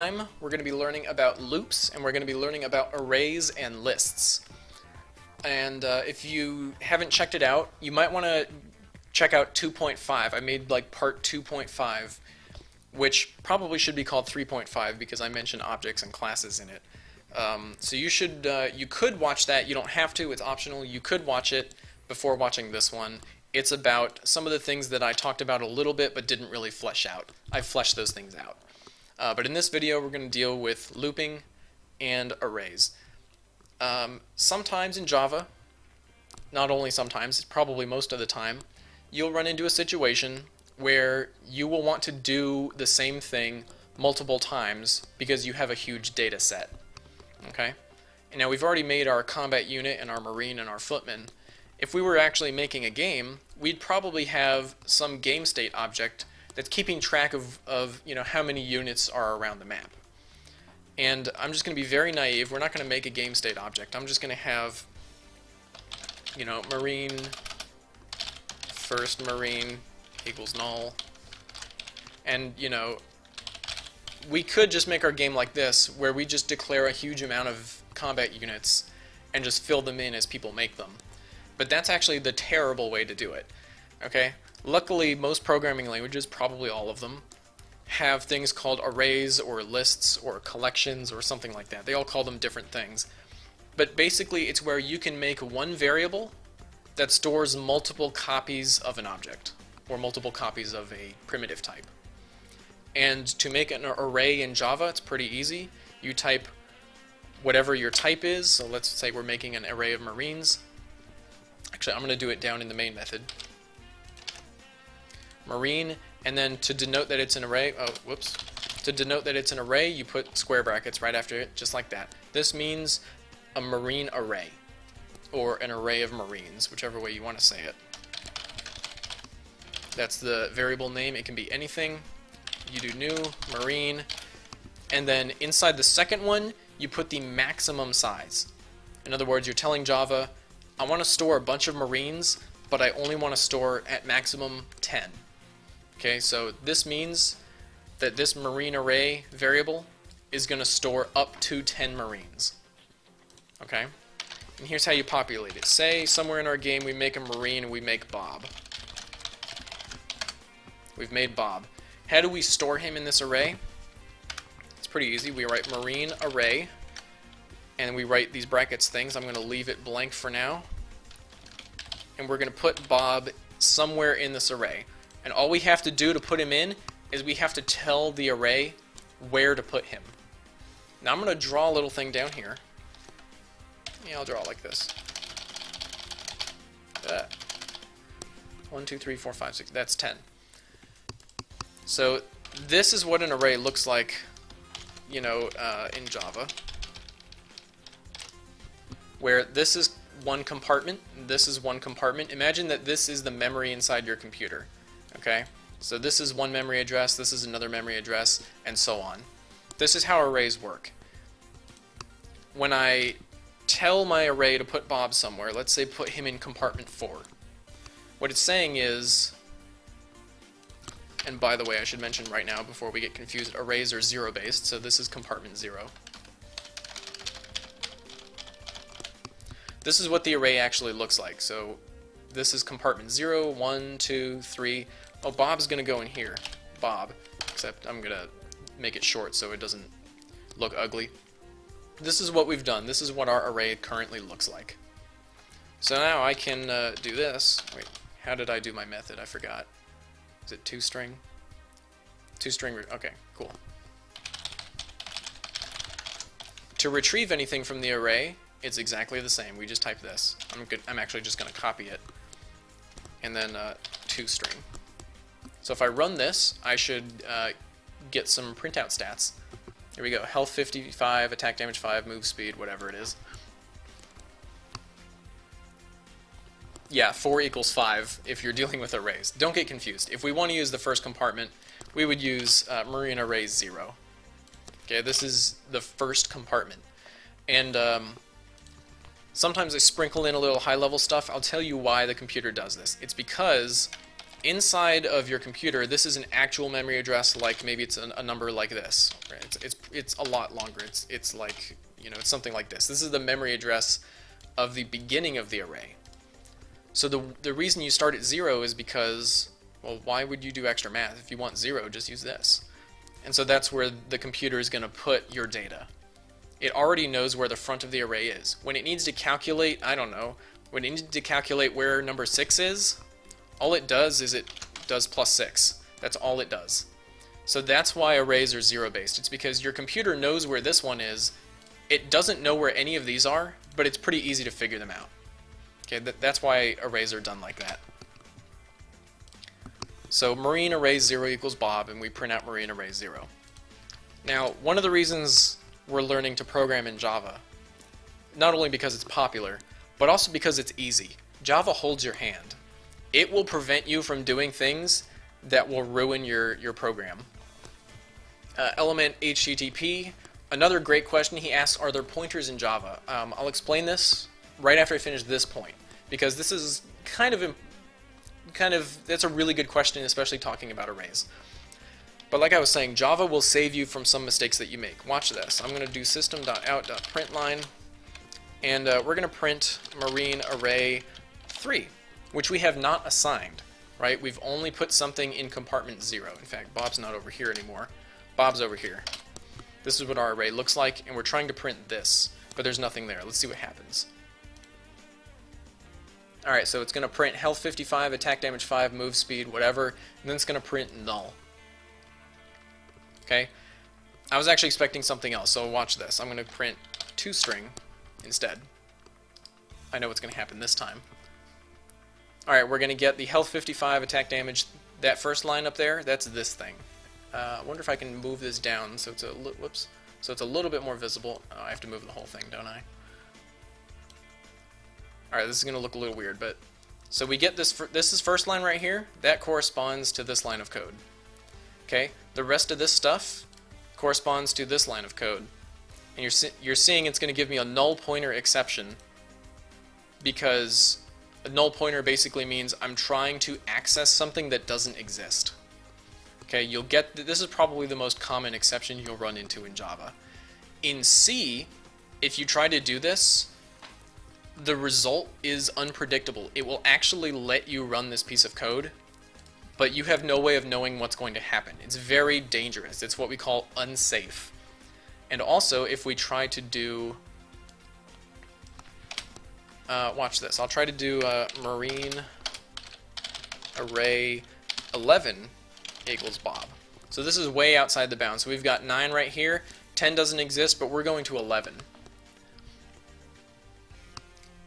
We're going to be learning about loops, and we're going to be learning about arrays and lists. And if you haven't checked it out, you might want to check out 2.5. I made like part 2.5, which probably should be called 3.5 because I mentioned objects and classes in it. So you could watch that. You don't have to. It's optional. You could watch it before watching this one. It's about some of the things that I talked about a little bit but didn't really flesh out. I fleshed those things out. But in this video, we're going to deal with looping and arrays. Sometimes in Java, not only sometimes, probably most of the time, you'll run into a situation where you will want to do the same thing multiple times because you have a huge data set. Okay? And now we've already made our combat unit and our marine and our footman. If we were actually making a game, we'd probably have some game state object that's keeping track of how many units are around the map. And I'm just going to be very naive. We're not going to make a game state object. I'm just going to have, marine first marine equals null. And, we could just make our game like this, where we just declare a huge amount of combat units and just fill them in as people make them. But that's actually the terrible way to do it. Okay? Luckily, most programming languages, probably all of them, have things called arrays or lists or collections or something like that. They all call them different things. But basically, it's where you can make one variable that stores multiple copies of an object or multiple copies of a primitive type. And to make an array in Java, it's pretty easy. You type whatever your type is. So let's say we're making an array of marines. Actually, I'm going to do it down in the main method. Marine, and then to denote that it's an array, to denote that it's an array, you put square brackets right after it, just like that. This means a marine array, or an array of marines, whichever way you want to say it. That's the variable name. It can be anything. You do new, marine, and then inside the second one, you put the maximum size. In other words, you're telling Java, I want to store a bunch of marines, but I only want to store at maximum 10. Okay, so this means that this marine array variable is going to store up to 10 marines. Okay, and here's how you populate it. Say somewhere in our game we make a marine and we make Bob. We've made Bob. How do we store him in this array? It's pretty easy. We write marine array, and we write these brackets things. I'm going to leave it blank for now. And we're going to put Bob somewhere in this array. And all we have to do to put him in is we have to tell the array where to put him. Now I'm going to draw a little thing down here. Yeah, I'll draw it like this. 1, 2, 3, 4, 5, 6. That's 10. So this is what an array looks like, in Java, where this is one compartment, this is one compartment. Imagine that this is the memory inside your computer. Okay, so this is one memory address, this is another memory address, and so on. This is how arrays work. When I tell my array to put Bob somewhere, let's say put him in compartment 4, what it's saying is, and by the way, I should mention right now before we get confused, arrays are zero-based, so this is compartment 0. This is what the array actually looks like. So this is compartment 0, 1, 2, 3. Oh, Bob's going to go in here. Bob. Except I'm going to make it short so it doesn't look ugly. This is what we've done. This is what our array currently looks like. So now I can do this. Wait, how did I do my method? I forgot. Is it toString? toString. Okay, cool. To retrieve anything from the array, it's exactly the same. We just type this. I'm actually just going to copy it. And then toString. So if I run this, I should get some printout stats. Here we go. Health 55, attack damage 5, move speed, whatever it is. Yeah, 4 equals 5 if you're dealing with arrays. Don't get confused. If we want to use the first compartment, we would use marine array 0. Okay, this is the first compartment. And sometimes I sprinkle in a little high-level stuff. I'll tell you why the computer does this. It's because inside of your computer, this is an actual memory address, like maybe it's a number like this. Right? It's a lot longer. It's like, you know, it's something like this. This is the memory address of the beginning of the array. So the reason you start at 0 is because, well, why would you do extra math? If you want 0, just use this. And so that's where the computer is going to put your data. It already knows where the front of the array is. When it needs to calculate, I don't know, when it needs to calculate where number 6 is, all it does is it does plus 6. That's all it does. So that's why arrays are 0-based. It's because your computer knows where this one is. It doesn't know where any of these are, but it's pretty easy to figure them out. Okay, that's why arrays are done like that. So Marine array 0 equals Bob, and we print out Marine array 0. Now, one of the reasons we're learning to program in Java, not only because it's popular, but also because it's easy. Java holds your hand. It will prevent you from doing things that will ruin your program. Element HTTP, another great question he asks, are there pointers in Java? I'll explain this right after I finish this point, because this is kind of that's a really good question, especially talking about arrays. But like I was saying, Java will save you from some mistakes that you make. Watch this. I'm going to do system.out.println, and we're going to print Marine array 3, which we have not assigned, right? We've only put something in compartment 0. In fact, Bob's not over here anymore. Bob's over here. This is what our array looks like, and we're trying to print this, but there's nothing there. Let's see what happens. Alright, so it's going to print health 55, attack damage 5, move speed, whatever, and then it's going to print null. Okay? I was actually expecting something else, so watch this. I'm going to print toString instead. I know what's going to happen this time. Alright, we're going to get the health 55, attack damage. That first line up there, that's this thing. I wonder if I can move this down so it's a little bit more visible. Oh, I have to move the whole thing, don't I? Alright, this is going to look a little weird, but so we get this. This is first line right here. That corresponds to this line of code. Okay, the rest of this stuff corresponds to this line of code, and you're seeing it's going to give me a null pointer exception, because a null pointer basically means I'm trying to access something that doesn't exist. Okay, you'll get this is probably the most common exception you'll run into in Java. In C, if you try to do this, the result is unpredictable. It will actually let you run this piece of code, but you have no way of knowing what's going to happen. It's very dangerous. It's what we call unsafe. And also, if we try to do... watch this. I'll try to do Marine array 11 equals Bob. So this is way outside the bounds. So we've got 9 right here. 10 doesn't exist, but we're going to 11.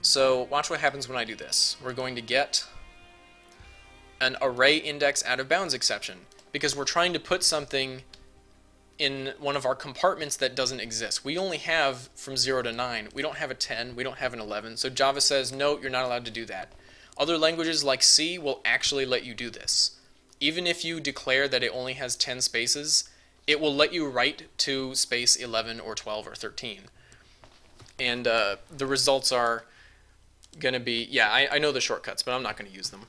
So watch what happens when I do this. We're going to get an array index out of bounds exception, because we're trying to put something in one of our compartments that doesn't exist. We only have from 0 to 9. We don't have a 10. We don't have an 11. So Java says, no, you're not allowed to do that. Other languages like C will actually let you do this. Even if you declare that it only has 10 spaces, it will let you write to space 11 or 12 or 13. And the results are going to be, yeah, I know the shortcuts, but I'm not going to use them.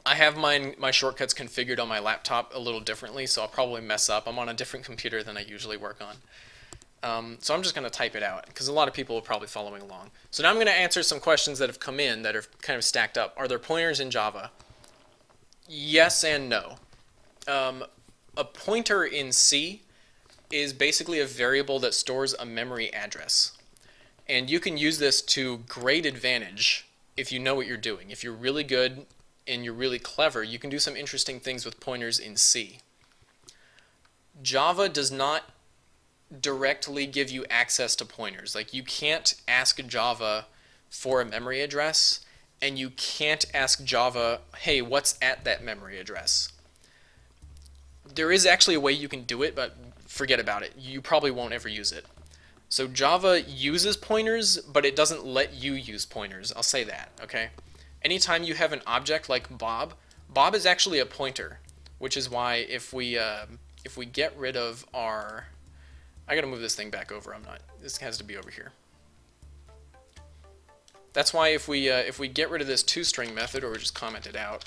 I have my shortcuts configured on my laptop a little differently, so I'll probably mess up. I'm on a different computer than I usually work on. So I'm just going to type it out, because a lot of people are probably following along. So now I'm going to answer some questions that have come in that are kind of stacked up. Are there pointers in Java? Yes and no. A pointer in C is basically a variable that stores a memory address. And you can use this to great advantage if you know what you're doing. If you're really good and you're really clever, you can do some interesting things with pointers in C. Java does not directly give you access to pointers. Like, you can't ask Java for a memory address, and you can't ask Java, hey, what's at that memory address? There is actually a way you can do it, but forget about it. You probably won't ever use it. So Java uses pointers, but it doesn't let you use pointers. I'll say that, okay? Anytime you have an object like Bob, Bob is actually a pointer, which is why if we get rid of our... I gotta move this thing back over. This has to be over here. That's why if we get rid of this toString method, or just comment it out,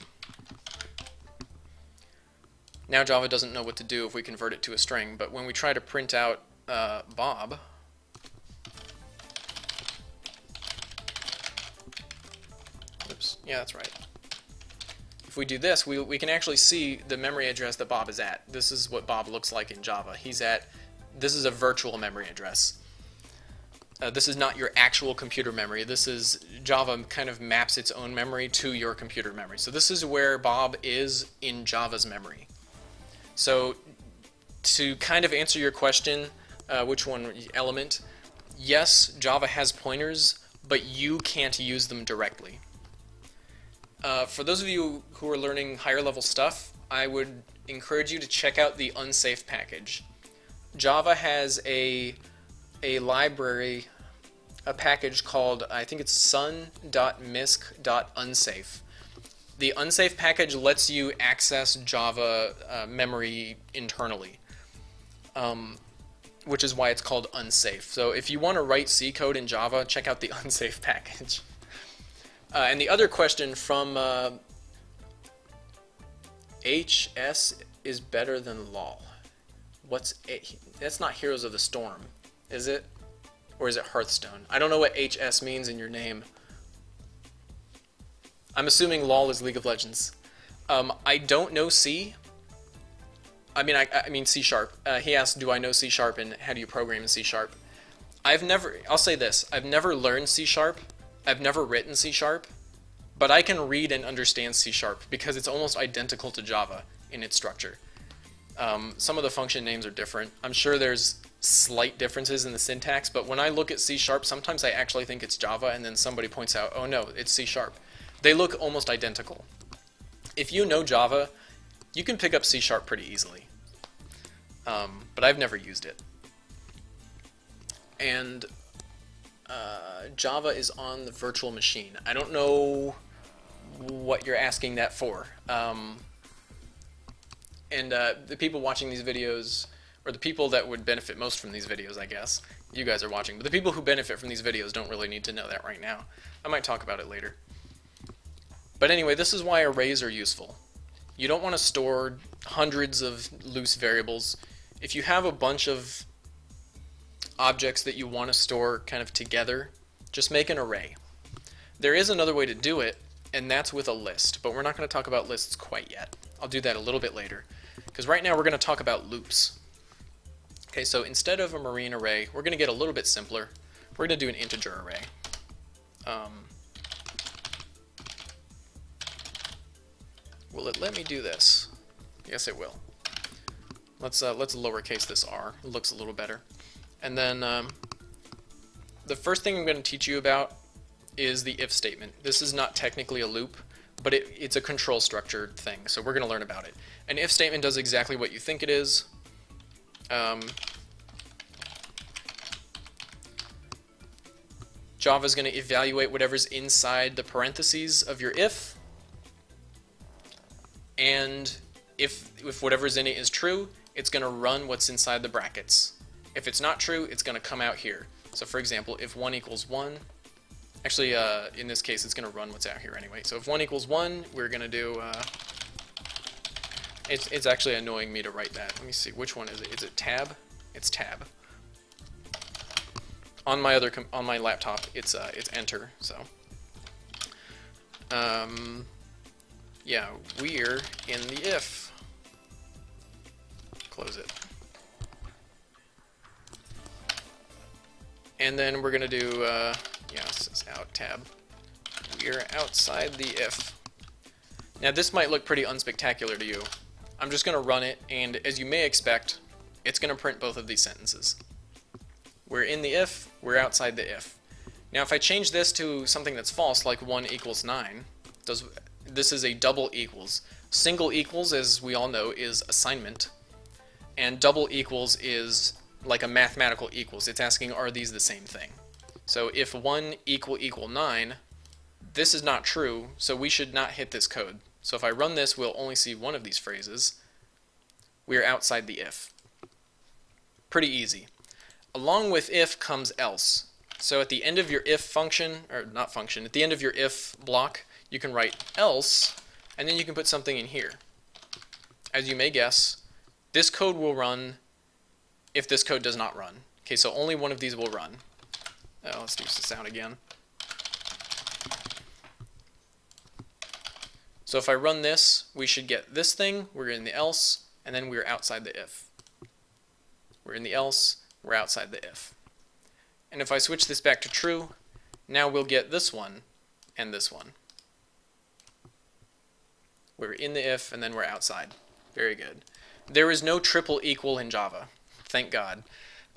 Now Java doesn't know what to do if we convert it to a string, but when we try to print out Bob, oops, yeah, that's right. If we do this, we can actually see the memory address that Bob is at. This is what Bob looks like in Java. This is a virtual memory address. This is not your actual computer memory. This is Java kind of maps its own memory to your computer memory. So this is where Bob is in Java's memory. So to kind of answer your question, which one element? Yes, Java has pointers, but you can't use them directly. For those of you who are learning higher level stuff, I would encourage you to check out the unsafe package. Java has a library, a package called, I think it's sun.misc.unsafe. The unsafe package lets you access Java memory internally, which is why it's called unsafe. So if you want to write C code in Java, check out the unsafe package. And the other question from HS is better than lol. That's not Heroes of the Storm, is it? Or is it Hearthstone? I don't know what HS means in your name. I'm assuming lol is League of Legends. I don't know C. I mean C sharp. He asked, do I know C sharp and how do you program in C sharp? I'll say this, I've never learned C sharp. I've never written C sharp, but I can read and understand C sharp because it's almost identical to Java in its structure. Some of the function names are different. I'm sure there's slight differences in the syntax, but when I look at C sharp, sometimes I actually think it's Java, and then somebody points out, oh no, it's C sharp. They look almost identical. If you know Java, you can pick up C sharp pretty easily, but I've never used it. And Java is on the virtual machine. I don't know what you're asking that for. The people watching these videos, or the people that would benefit most from these videos, I guess, you guys are watching, but the people who benefit from these videos don't really need to know that right now. I might talk about it later. But anyway, this is why arrays are useful. You don't want to store hundreds of loose variables. If you have a bunch of objects that you want to store kind of together, just make an array. There is another way to do it, and that's with a list, but we're not going to talk about lists quite yet. I'll do that a little bit later, because right now we're going to talk about loops. Okay, so instead of a marine array, we're going to get a little bit simpler. We're going to do an integer array. Will it let me do this? Yes, it will. Let's lowercase this r. It looks a little better. And then the first thing I'm going to teach you about is the if statement. This is not technically a loop, but it's a control structure thing, so we're going to learn about it. An if statement does exactly what you think it is. Java is going to evaluate whatever's inside the parentheses of your if, and if whatever's in it is true, it's going to run what's inside the brackets. If it's not true, it's going to come out here. So for example, if 1 equals 1, actually in this case it's going to run what's out here anyway. So if 1 equals 1, we're going to do, it's actually annoying me to write that. Let me see, which one is it? Is it tab? It's tab. On my laptop, it's enter, so. Yeah, we're in the if. Close it. And then we're going to do, yeah, this is out tab. We're outside the if. Now this might look pretty unspectacular to you. I'm just going to run it, and as you may expect, it's going to print both of these sentences. We're in the if, we're outside the if. Now if I change this to something that's false, like 1 equals 9, this is a double equals. Single equals, as we all know, is assignment, and double equals is like a mathematical equals. It's asking, are these the same thing? So if 1 equal 9, this is not true, so we should not hit this code. So if I run this, we'll only see one of these phrases. We're outside the if. Pretty easy. Along with if comes else. So at the end of your if function, or not function, at the end of your if block, you can write else, and then you can put something in here. as you may guess, this code will run if this code does not run. Okay, so only one of these will run. Oh, let's do the sound again. So if I run this, we should get this thing, we're in the else, and then we're outside the if. We're in the else, we're outside the if. And if I switch this back to true, now we'll get this one and this one. We're in the if, and then we're outside. Very good. There is no triple equal in Java. Thank God.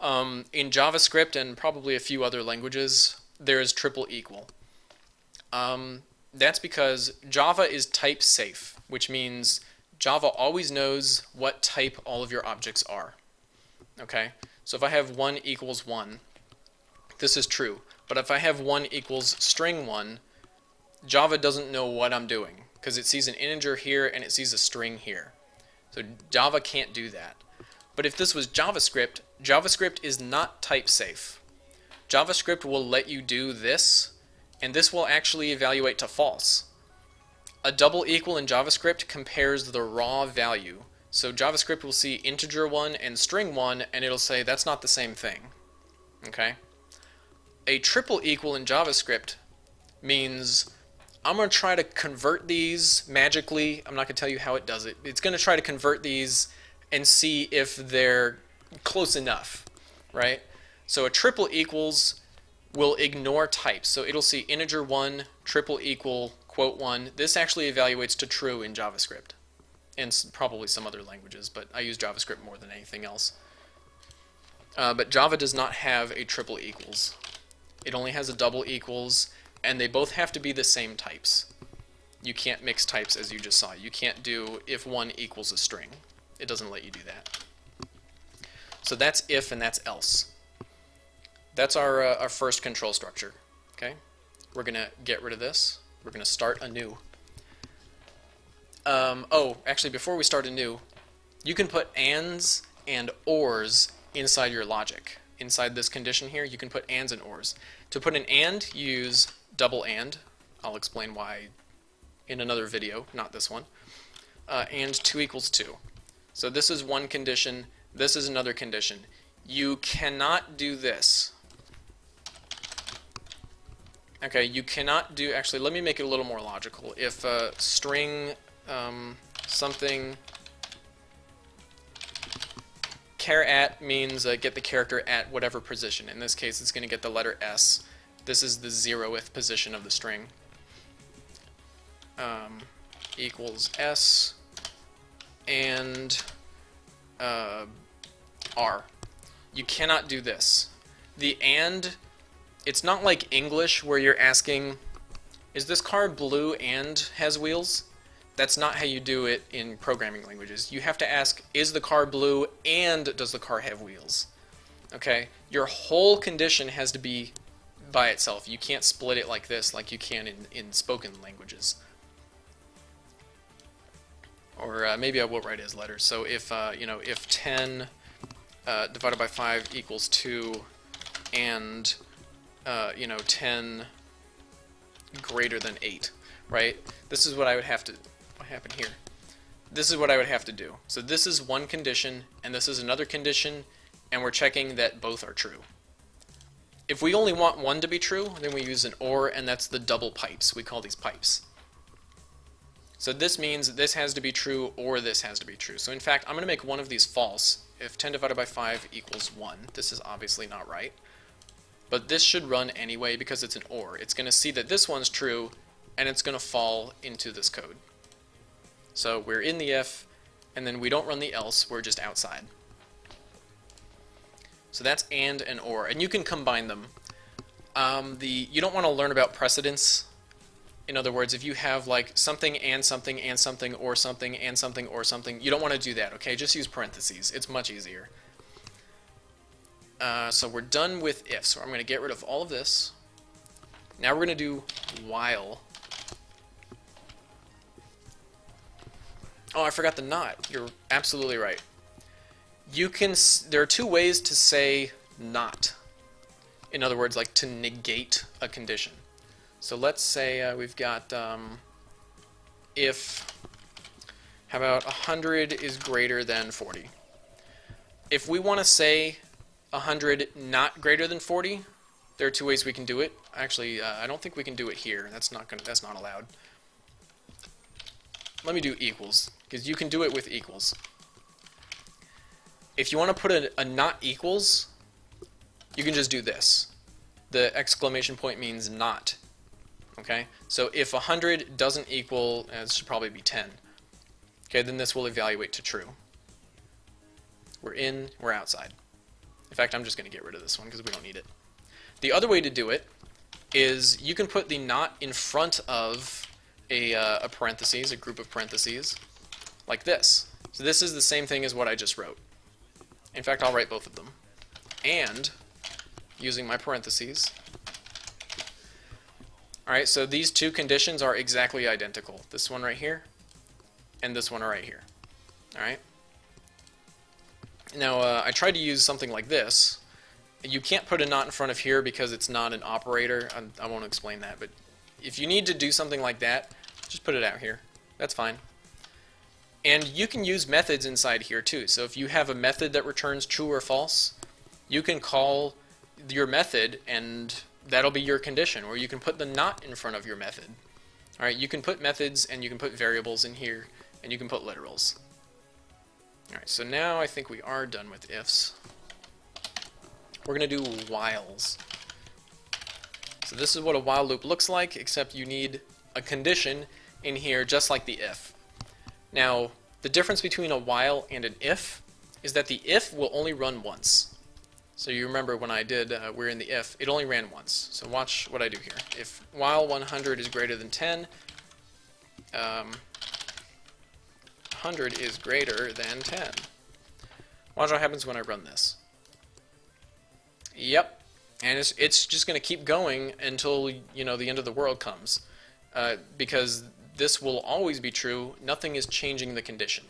In JavaScript and probably a few other languages, there is triple equal. That's because Java is type safe, which means Java always knows what type all of your objects are. Okay? So if I have 1 equals 1, this is true. But if I have 1 equals string 1, Java doesn't know what I'm doing, because it sees an integer here and it sees a string here. So Java can't do that. But if this was JavaScript, JavaScript is not type safe. JavaScript will let you do this, and this will actually evaluate to false. A double equal in JavaScript compares the raw value. So JavaScript will see integer 1 and string 1, and it'll say that's not the same thing. Okay? A triple equal in JavaScript means I'm going to try to convert these magically. I'm not going to tell you how it does it. It's going to try to convert these and see if they're close enough, right? So a triple equals will ignore types. So it'll see integer 1, triple equal, quote 1. This actually evaluates to true in JavaScript and probably some other languages, but I use JavaScript more than anything else. But Java does not have a triple equals. It only has a double equals, and they both have to be the same types. You can't mix types, as you just saw. You can't do if 1 equals a string. It doesn't let you do that. So that's if and that's else. That's our first control structure. Okay, we're gonna get rid of this. We're gonna start anew. Oh, actually, before we start anew, you can put ands and ors inside your logic. Inside this condition here, you can put ands and ors. To put an and, you use double and. I'll explain why in another video, not this one. And 2 equals 2. So this is one condition, this is another condition. You cannot do this. Okay, you cannot do, actually, let me make it a little more logical. If string something char at means get the character at whatever position. In this case, it's going to get the letter S. This is the 0th position of the string. Equals S and R. You cannot do this. The and, it's not like English where you're asking, is this car blue and has wheels? That's not how you do it in programming languages. You have to ask, is the car blue and does the car have wheels? Okay? Your whole condition has to be by itself. You can't split it like this like you can in spoken languages. Or maybe I will write it as letters. So if, if 10 divided by 5 equals 2 and, 10 greater than 8, right? This is what I would have to, what happened here? This is what I would have to do. So this is one condition, and this is another condition, and we're checking that both are true. If we only want one to be true, then we use an OR, and that's the double pipes. We call these pipes. So this means this has to be true or this has to be true. So in fact, I'm going to make one of these false. If 10 divided by 5 equals 1, this is obviously not right. But this should run anyway because it's an OR. It's going to see that this one's true, and it's going to fall into this code. So we're in the if, and then we don't run the else, we're just outside. So that's and OR, and you can combine them. You don't want to learn about precedence. In other words, if you have like something and something and something or something and something or something, you don't want to do that, okay? Just use parentheses. It's much easier. So we're done with if, so I'm going to get rid of all of this. Now we're going to do while. Oh, I forgot the not. You're absolutely right. You can, there are two ways to say not. In other words, like to negate a condition. So let's say we've got if How about 100 is greater than 40? If we want to say 100 not greater than 40, there are two ways we can do it. Actually, I don't think we can do it here. That's not allowed. Let me do equals, because you can do it with equals. If you want to put a not equals, you can just do this. The exclamation point means not. Okay? So if 100 doesn't equal, it should probably be 10. Okay, then this will evaluate to true. We're in, we're outside. In fact, I'm just going to get rid of this one because we don't need it. The other way to do it is you can put the not in front of a parentheses, a group of parentheses, like this. So this is the same thing as what I just wrote. In fact, I'll write both of them. And, using my parentheses. Alright, so these two conditions are exactly identical. This one right here, and this one right here. Alright? Now, I tried to use something like this. You can't put a not in front of here because it's not an operator. I won't explain that, but if you need to do something like that, just put it out here. That's fine. And you can use methods inside here too. So if you have a method that returns true or false, you can call your method and that'll be your condition, or you can put the not in front of your method. Alright, you can put methods and you can put variables in here and you can put literals. Alright, so now I think we are done with ifs. We're going to do whiles. So this is what a while loop looks like, except you need a condition in here just like the if. Now, the difference between a while and an if is that the if will only run once. So you remember when I did, we're in the if, it only ran once. So watch what I do here. If while 100 is greater than 10, 100 is greater than 10. Watch what happens when I run this. Yep, and it's just going to keep going until, you know, the end of the world comes. Because this will always be true, nothing is changing the condition.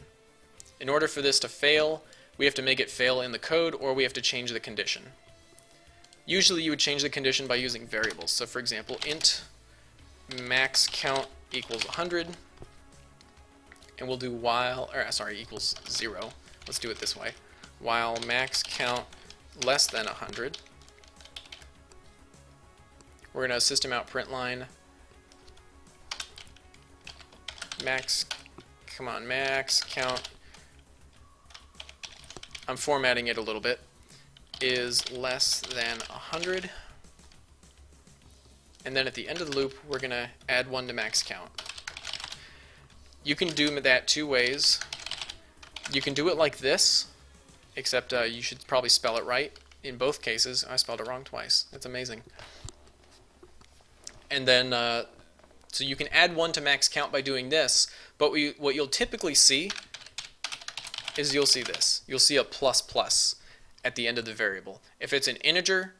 In order for this to fail, we have to make it fail in the code, or we have to change the condition. Usually you would change the condition by using variables. So for example, int max count equals 100, and we'll do while, or sorry, equals 0. Let's do it this way. While max count less than 100, we're going to system out print line max, come on, max count, I'm formatting it a little bit, is less than 100. And then at the end of the loop, we're going to add 1 to max count. You can do that two ways. You can do it like this, except you should probably spell it right. In both cases, I spelled it wrong twice. That's amazing. And then, so you can add 1 to max count by doing this, but what you'll typically see is you'll see this. You'll see a plus plus at the end of the variable. If it's an integer,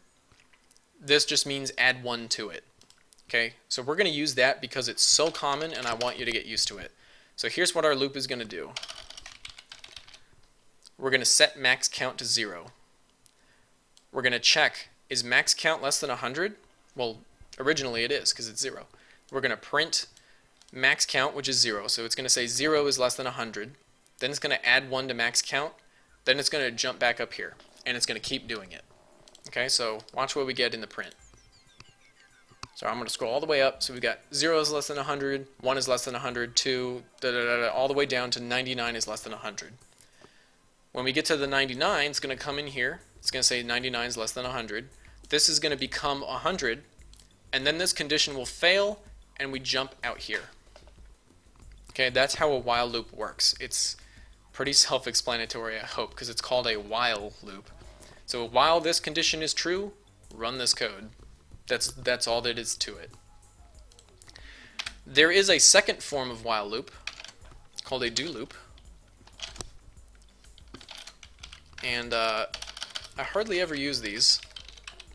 this just means add 1 to it. Okay, so we're going to use that because it's so common and I want you to get used to it. So here's what our loop is going to do. We're going to set max count to 0. We're going to check, is max count less than 100? Well, originally it is because it's 0. We're going to print max count, which is 0. So it's going to say 0 is less than 100. Then it's going to add 1 to max count. Then it's going to jump back up here. And it's going to keep doing it. Okay, so watch what we get in the print. So I'm going to scroll all the way up. So we've got 0 is less than 100, 1 is less than 100, 2, all the way down to 99 is less than 100. When we get to the 99, it's going to come in here. It's going to say 99 is less than 100. This is going to become 100. And then this condition will fail, and we jump out here. Okay, that's how a while loop works. It's pretty self-explanatory, I hope, because it's called a while loop. So while this condition is true, run this code. That's all that is to it. There is a second form of while loop called a do loop. And I hardly ever use these.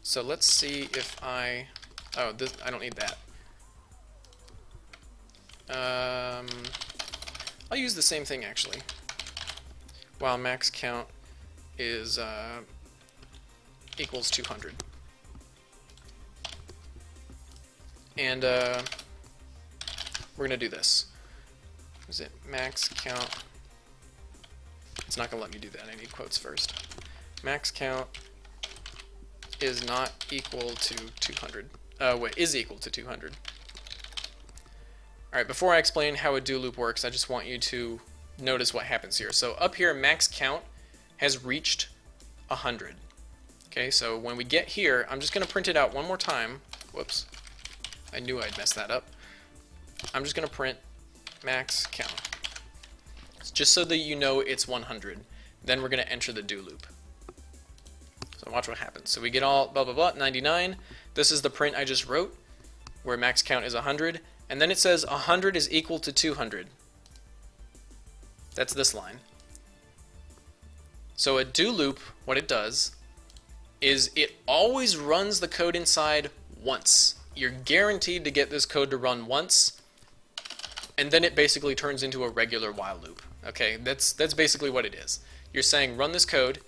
So let's see if I don't need that. I'll use the same thing actually. While max count is equals 200. And we're going to do this. is it max count? It's not going to let me do that. I need quotes first. Max count is not equal to 200. Is equal to 200. Alright, before I explain how a do loop works, I just want you to notice what happens here. So up here, max count has reached 100. Okay, so when we get here, I'm just going to print it out one more time. Whoops. I knew I'd mess that up. I'm just going to print max count. Just so that you know it's 100. Then we're going to enter the do loop. So watch what happens. So we get all blah blah blah 99. This is the print I just wrote where max count is 100, and then it says 100 is equal to 200. That's this line. So a do loop, what it does is it always runs the code inside once. You're guaranteed to get this code to run once, and then it basically turns into a regular while loop. Okay, that's basically what it is. You're saying run this code,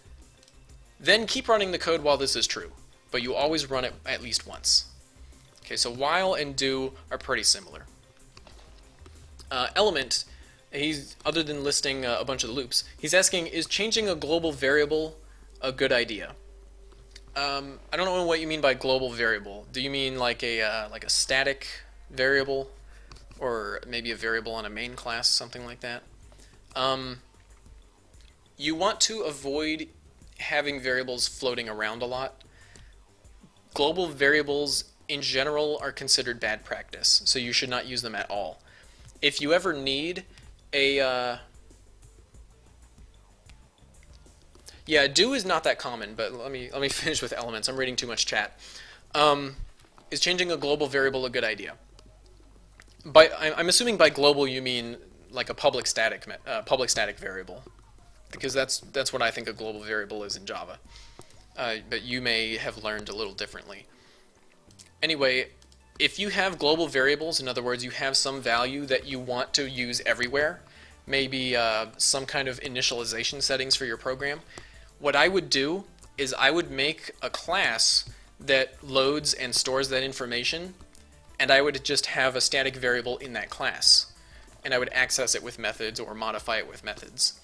then keep running the code while this is true, but you always run it at least once. Okay, so while and do are pretty similar. Element, other than listing a bunch of the loops, he's asking, is changing a global variable a good idea? I don't know what you mean by global variable. Do you mean like a static variable, or maybe a variable on a main class, something like that? You want to avoid having variables floating around a lot. Global variables in general are considered bad practice, so you should not use them at all. If you ever need a yeah, do is not that common, but let me finish with elements. I'm reading too much chat. Is changing a global variable a good idea? I'm assuming by global you mean like a public static variable, because that's what I think a global variable is in Java. But you may have learned a little differently. Anyway, if you have global variables, in other words, you have some value that you want to use everywhere, maybe some kind of initialization settings for your program, what I would do is I would make a class that loads and stores that information, and I would just have a static variable in that class, and I would access it with methods or modify it with methods.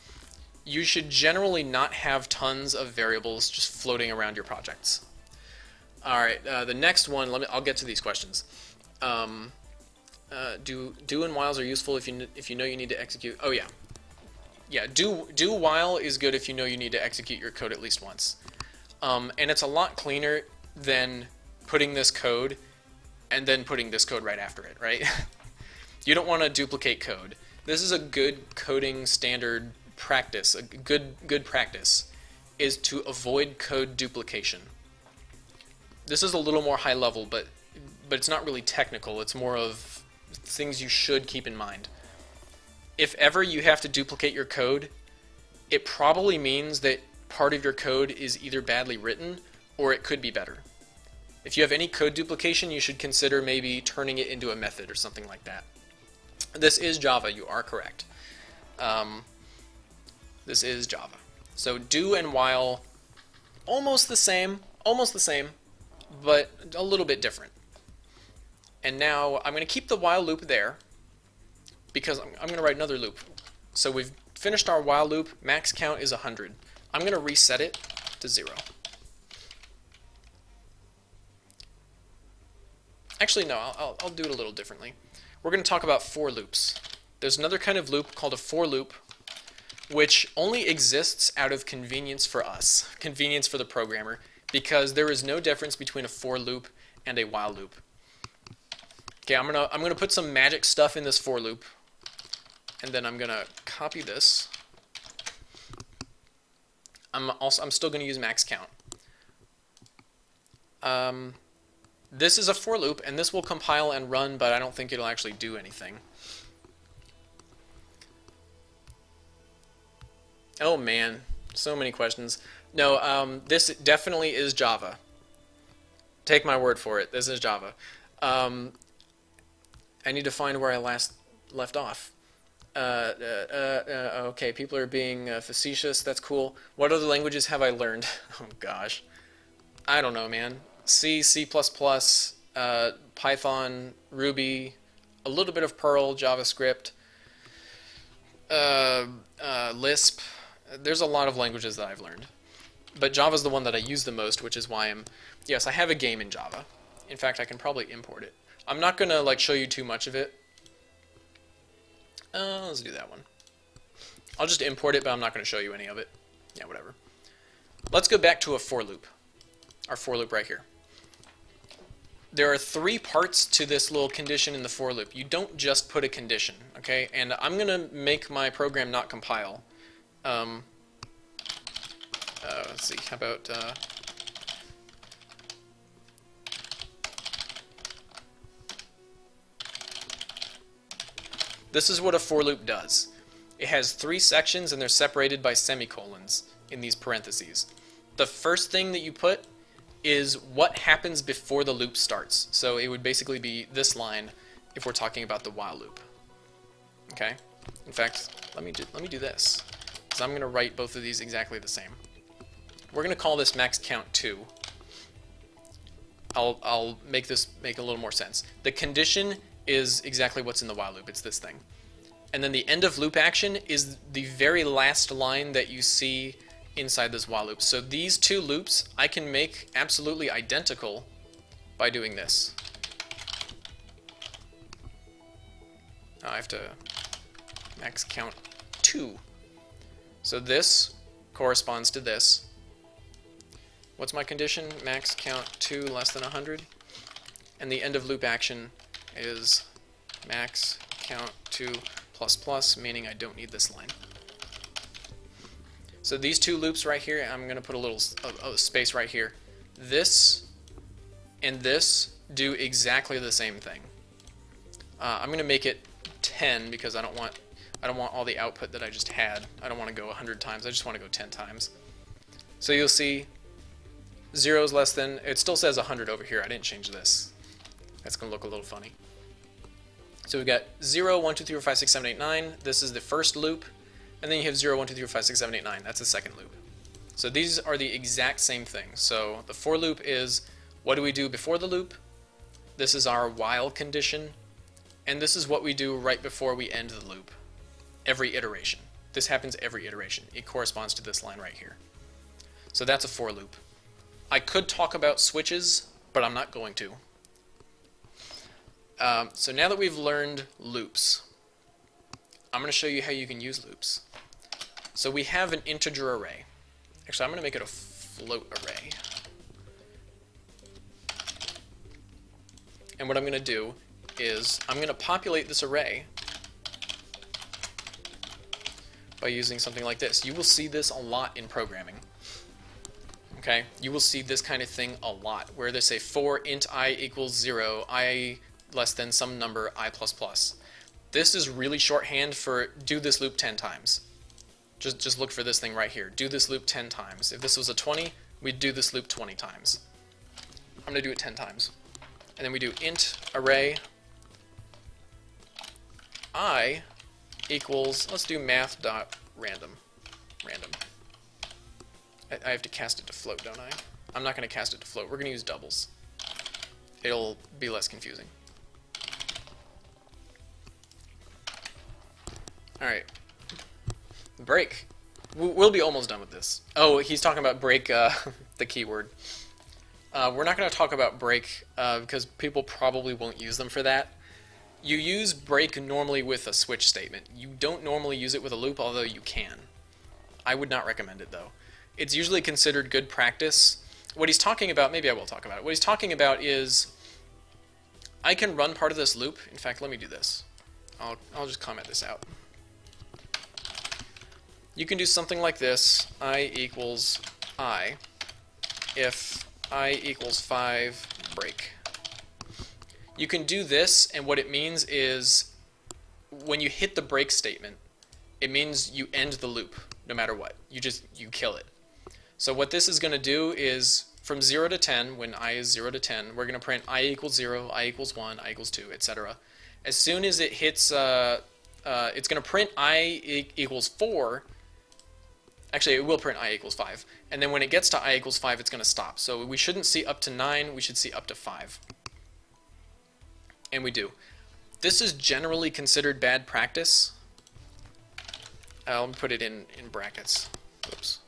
You should generally not have tons of variables just floating around your projects. Alright, the next one, I'll get to these questions. Do and whiles are useful if you know you need to execute. Oh yeah. Yeah, do while is good if you know you need to execute your code at least once. And it's a lot cleaner than putting this code and then putting this code right after it, right? You don't want to duplicate code. This is a good coding standard practice. A good practice is to avoid code duplication. This is a little more high level, but it's not really technical. It's more of things you should keep in mind. If ever you have to duplicate your code, it probably means that part of your code is either badly written or it could be better. If you have any code duplication, you should consider maybe turning it into a method or something like that. This is Java, you are correct. This is Java. So do and while, almost the same, but a little bit different. And now I'm going to keep the while loop there, because I'm going to write another loop. So we've finished our while loop, max count is 100. I'm going to reset it to 0. Actually, no, I'll do it a little differently. We're going to talk about for loops. There's another kind of loop called a for loop, which only exists out of convenience for us, convenience for the programmer, because there is no difference between a for loop and a while loop. Okay, I'm gonna put some magic stuff in this for loop, and then I'm gonna copy this. I'm still gonna use max count. This is a for loop, and this will compile and run, but I don't think it'll actually do anything. Oh man, so many questions. No, this definitely is Java. Take my word for it, this is Java. I need to find where I last left off. Okay, people are being facetious, that's cool. What other languages have I learned? Oh gosh. I don't know, man. C, C++, Python, Ruby, a little bit of Perl, JavaScript. Lisp. There's a lot of languages that I've learned, but Java's the one that I use the most, which is why yes, I have a game in Java. In fact, I can probably import it. I'm not gonna like show you too much of it. Let's do that one. I'll just import it, but I'm not gonna show you any of it. Yeah, whatever. Let's go back to a for loop. Our for loop right here. There are 3 parts to this little condition in the for loop. You don't just put a condition, okay? And I'm going to make my program not compile. Let's see, how about... This is what a for loop does. It has 3 sections and they're separated by semicolons in these parentheses. The first thing that you put is what happens before the loop starts. So it would basically be this line if we're talking about the while loop. Okay? In fact, let me do this, because I'm going to write both of these exactly the same. We're going to call this max count 2. I'll make this make a little more sense. The condition is exactly what's in the while loop. It's this thing. And then the end of loop action is the very last line that you see inside this while loop. So these 2 loops I can make absolutely identical by doing this. Now I have to max count 2. So this corresponds to this. What's my condition? Max count 2 less than 100. And the end of loop action is max count 2 plus plus, meaning I don't need this line. So these 2 loops right here, I'm going to put a little space right here. This and this do exactly the same thing. I'm going to make it 10 because I don't want all the output that I just had. I don't want to go 100 times. I just want to go 10 times. So you'll see 0 is less than. It still says 100 over here. I didn't change this. That's going to look a little funny. So we've got 0, 1, 2, 3, 4, 5, 6, 7, 8, 9. This is the first loop. And then you have 0, 1, 2, 3, 4, 5, 6, 7, 8, 9. That's the second loop. So these are the exact same thing. So the for loop is, what do we do before the loop? This is our while condition. And this is what we do right before we end the loop. Every iteration. This happens every iteration. It corresponds to this line right here. So that's a for loop. I could talk about switches, but I'm not going to. So now that we've learned loops, I'm going to show you how you can use loops. So we have an integer array. Actually, I'm going to make it a float array. And what I'm going to do is I'm going to populate this array by using something like this. You will see this a lot in programming. Okay? You will see this kind of thing a lot, where they say for int I equals 0, I less than some number I plus plus. This is really shorthand for do this loop 10 times. Just look for this thing right here. Do this loop 10 times. If this was a 20, we'd do this loop 20 times. I'm going to do it 10 times. And then we do int array I equals, let's do math.random. Random. I have to cast it to float, don't I? I'm not going to cast it to float. We're going to use doubles. It'll be less confusing. Alright. Break. We'll be almost done with this. Oh, he's talking about break, the keyword. We're not going to talk about break because people probably won't use them for that. You use break normally with a switch statement. You don't normally use it with a loop, although you can. I would not recommend it, though. It's usually considered good practice. What he's talking about, maybe I will talk about it. What he's talking about is I can run part of this loop. In fact, let me do this. I'll just comment this out. You can do something like this, I equals I, if I equals 5, break. You can do this, and what it means is when you hit the break statement, it means you end the loop, no matter what. You kill it. So what this is going to do is from 0 to 10, when I is 0 to 10, we're going to print I equals 0, I equals 1, I equals 2, etc. As soon as it hits, it's going to print I equals 4. Actually, it will print I equals 5. And then when it gets to I equals 5, it's going to stop. So we shouldn't see up to 9, we should see up to 5. And we do. This is generally considered bad practice. Let me put it in brackets. Oops.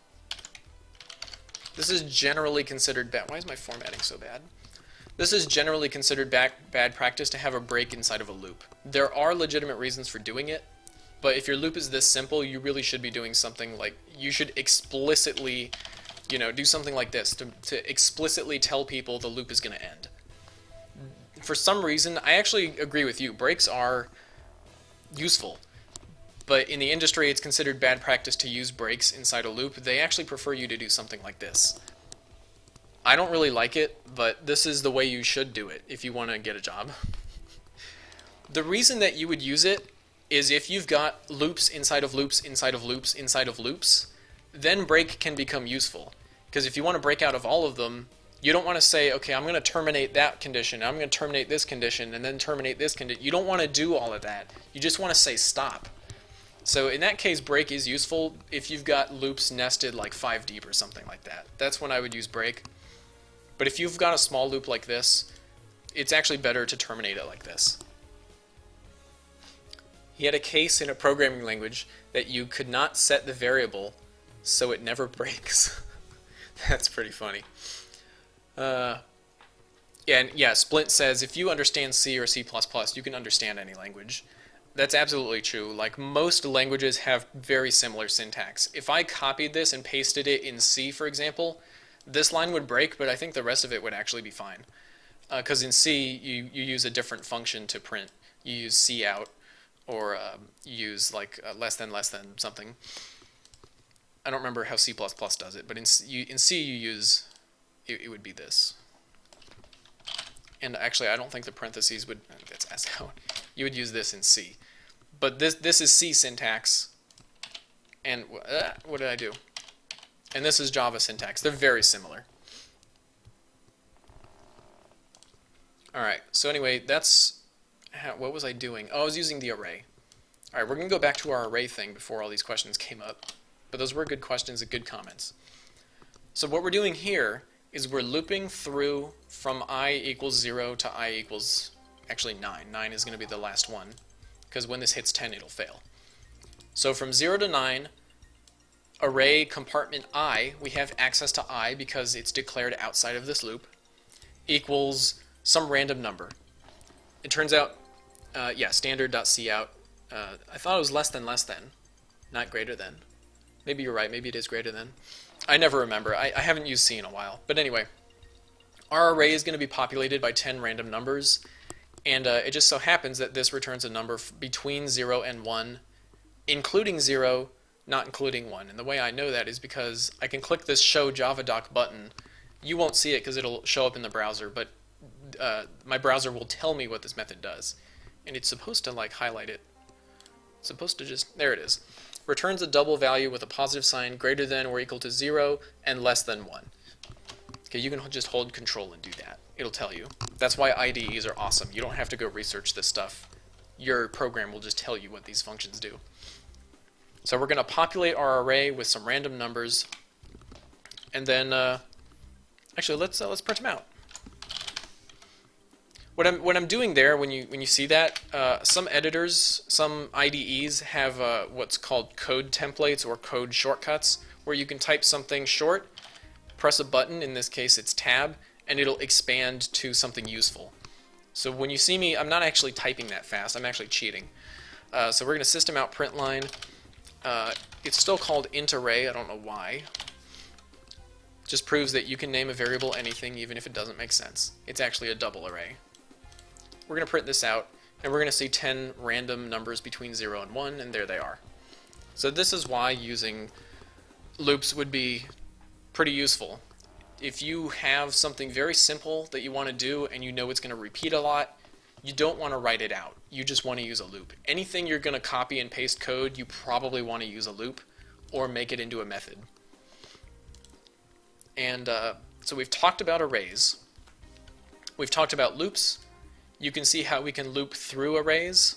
This is generally considered bad. Why is my formatting so bad? This is generally considered bad practice to have a break inside of a loop. There are legitimate reasons for doing it, but if your loop is this simple, you really should be doing something like, you should explicitly, you know, do something like this to explicitly tell people the loop is going to end. For some reason, I actually agree with you. Breaks are useful, but in the industry, it's considered bad practice to use breaks inside a loop. They actually prefer you to do something like this. I don't really like it, but this is the way you should do it if you want to get a job. The reason that you would use it is if you've got loops inside of loops inside of loops inside of loops, then break can become useful. Because if you want to break out of all of them, you don't want to say, okay, I'm going to terminate that condition, I'm going to terminate this condition, and then terminate this condition. You don't want to do all of that. You just want to say stop. So in that case, break is useful if you've got loops nested like 5 deep or something like that. That's when I would use break. But if you've got a small loop like this, it's actually better to terminate it like this. He had a case in a programming language that you could not set the variable so it never breaks. That's pretty funny. Yeah, Splint says if you understand C or C++, you can understand any language. That's absolutely true. Like, most languages have very similar syntax. If I copied this and pasted it in C, for example, this line would break, but I think the rest of it would actually be fine. Because in C, you use a different function to print. You use cout, or you use like less than something. I don't remember how C++ does it, but in C you use, it would be this. And actually, I don't think the parentheses would, that's S out. You would use this in C. But this is C syntax, and what did I do? And this is Java syntax. They're very similar. Alright, so anyway, that's what was I doing? Oh, I was using the array. Alright, we're going to go back to our array thing before all these questions came up. But those were good questions and good comments. So what we're doing here is we're looping through from I equals 0 to I equals, actually 9. 9 is going to be the last one, because when this hits 10, it'll fail. So from 0 to 9, array compartment I, we have access to I because it's declared outside of this loop, equals some random number. It turns out, yeah, standard.cout. I thought it was less than, not greater than. Maybe you're right, maybe it is greater than. I never remember. I haven't used C in a while. But anyway, our array is going to be populated by 10 random numbers, and it just so happens that this returns a number between 0 and 1, including 0, not including 1. And the way I know that is because I can click this Show Java Doc button. You won't see it because it'll show up in the browser, but my browser will tell me what this method does. And it's supposed to like highlight it. It's supposed to just, there it is. Returns a double value with a positive sign greater than or equal to 0 and less than 1. Okay, you can just hold control and do that. It'll tell you. That's why IDEs are awesome. You don't have to go research this stuff. Your program will just tell you what these functions do. So we're going to populate our array with some random numbers, and then actually let's print them out. What I'm doing there, when you see that, some editors, some IDEs have what's called code templates or code shortcuts, where you can type something short, press a button, in this case it's tab, and it'll expand to something useful. So when you see me, I'm not actually typing that fast, I'm actually cheating. So we're going to system out print line. It's still called int array, I don't know why. Just proves that you can name a variable anything even if it doesn't make sense. It's actually a double array. We're going to print this out, and we're going to see 10 random numbers between 0 and 1, and there they are. So this is why using loops would be pretty useful. If you have something very simple that you want to do and you know it's going to repeat a lot, you don't want to write it out. You just want to use a loop. Anything you're going to copy and paste code, you probably want to use a loop or make it into a method. And so we've talked about arrays. We've talked about loops. You can see how we can loop through arrays.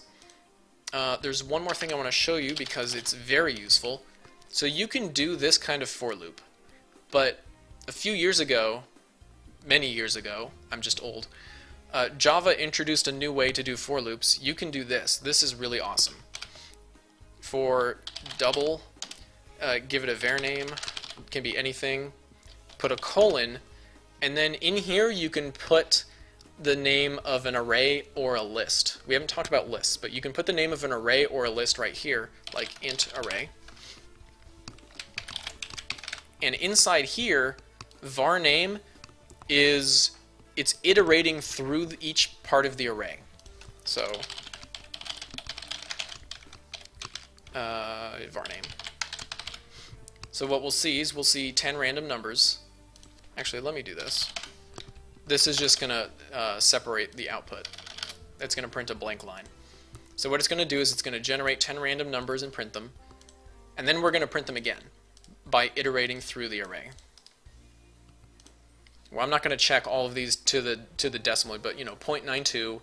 There's one more thing I want to show you because it's very useful. So you can do this kind of for loop. But a few years ago, many years ago, I'm just old, Java introduced a new way to do for loops. You can do this. This is really awesome. For double, give it a var name, can be anything, put a colon, and then in here you can put the name of an array or a list. We haven't talked about lists, but you can put the name of an array or a list right here, like int array. And inside here, var name it's iterating through each part of the array. So var name. So what we'll see is we'll see 10 random numbers. Actually, let me do this. This is just going to separate the output. It's going to print a blank line. So what it's going to do is it's going to generate 10 random numbers and print them. And then we're going to print them again by iterating through the array. Well, I'm not going to check all of these to the decimal, but 0.92,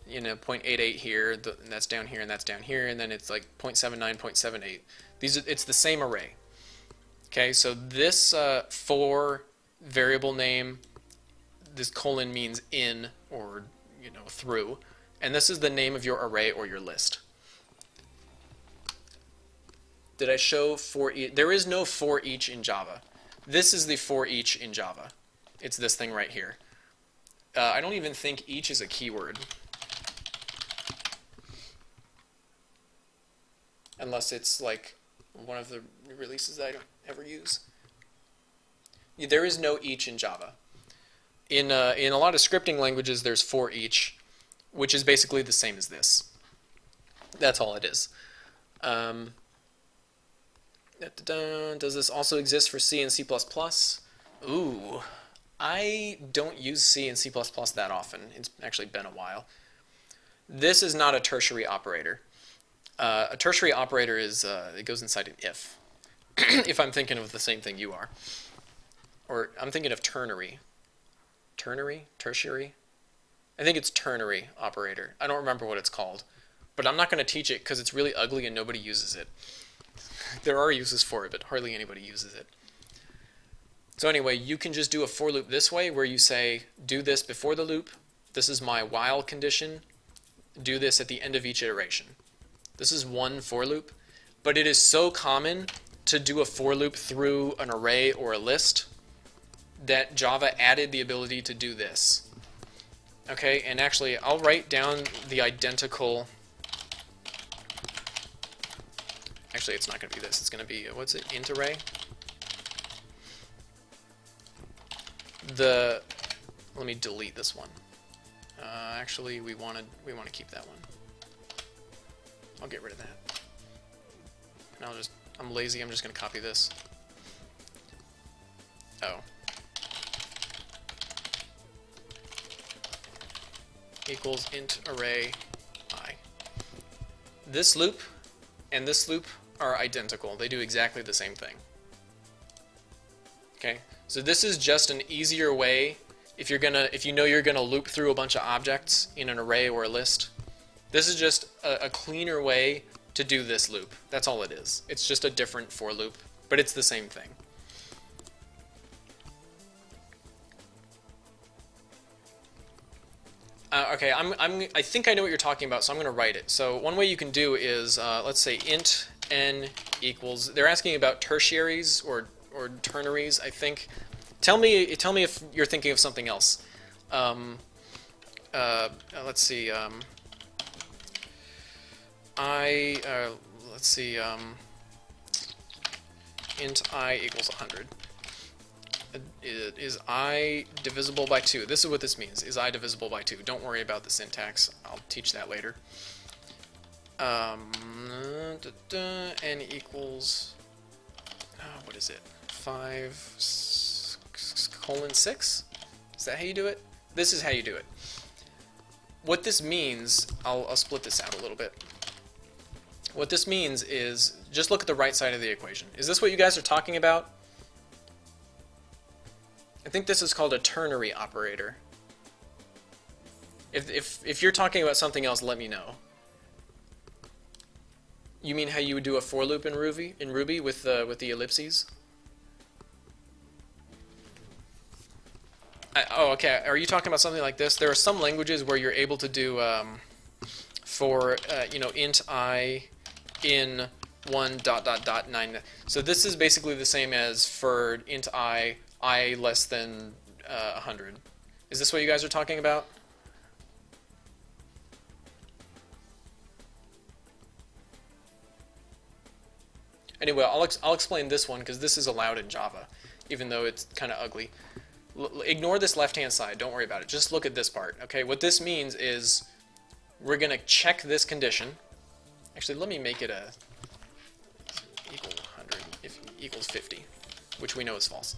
0.88 here, and that's down here, and that's down here, and then it's like 0.79, 0.78. It's the same array. Okay, so this for variable name, this colon means in or through, and this is the name of your array or your list. Did I show for each? There is no for each in Java. This is the for each in Java. It's this thing right here. I don't even think each is a keyword. Unless it's like one of the releases that I don't ever use. There is no each in Java. In a lot of scripting languages, there's for each, which is basically the same as this. That's all it is. Does this also exist for C and C++? Ooh, I don't use C and C++ that often. It's actually been a while. This is not a tertiary operator. A tertiary operator is it goes inside an if. If I'm thinking of the same thing you are. Or I'm thinking of ternary. Ternary? Tertiary? I think it's ternary operator. I don't remember what it's called. But I'm not going to teach it because it's really ugly and nobody uses it. There are uses for it, but hardly anybody uses it. So anyway, you can just do a for loop this way where you say, do this before the loop. This is my while condition. Do this at the end of each iteration. This is one for loop, but it is so common to do a for loop through an array or a list that Java added the ability to do this. Okay, and actually I'll write down the identical. Actually, it's not going to be this. It's going to be, what's it, int array? Let me delete this one. Actually, we want to keep that one. I'll get rid of that. And I'm lazy, I'm just going to copy this. Oh. Equals int array I. This loop and this loop are identical. They do exactly the same thing. Okay, so this is just an easier way if you know you're gonna loop through a bunch of objects in an array or a list. This is just a cleaner way to do this loop. That's all it is. It's just a different for loop, but it's the same thing. Okay, I think I know what you're talking about, so I'm going to write it. So one way you can do is, let's say int n equals, they're asking about tertiaries or ternaries, I think. Tell me if you're thinking of something else. Let's see, let's see, int I equals 100. Is I divisible by 2? This is what this means. Is I divisible by 2? Don't worry about the syntax. I'll teach that later. N equals, what is it? 5:6? Is that how you do it? This is how you do it. What this means, I'll split this out a little bit. What this means is, just look at the right side of the equation. Is this what you guys are talking about? I think this is called a ternary operator. If you're talking about something else, let me know. You mean how you would do a for loop in Ruby with the ellipses? Oh, okay. Are you talking about something like this? There are some languages where you're able to do for int I in 1 ... 9. So this is basically the same as for int I less than 100. Is this what you guys are talking about? Anyway, I'll explain this one because this is allowed in Java, even though it's kind of ugly. Ignore this left-hand side. Don't worry about it. Just look at this part. Okay, what this means is we're going to check this condition. Actually, let me make it a equal 100 if equals 50, which we know is false.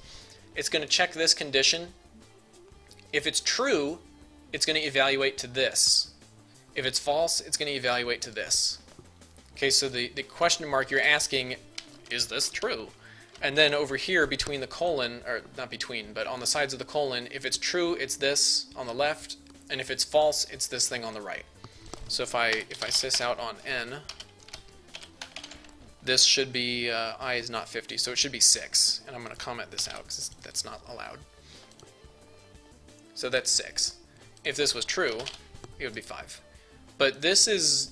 It's going to check this condition. If it's true, it's going to evaluate to this. If it's false, it's going to evaluate to this. Okay, so the question mark you're asking, is this true? And then over here between the colon, or not between, but on the sides of the colon, if it's true, it's this on the left, and if it's false, it's this thing on the right. So if I sys out on n, this should be, I is not 50, so it should be 6. And I'm going to comment this out because that's not allowed. So that's 6. If this was true, it would be 5. But this is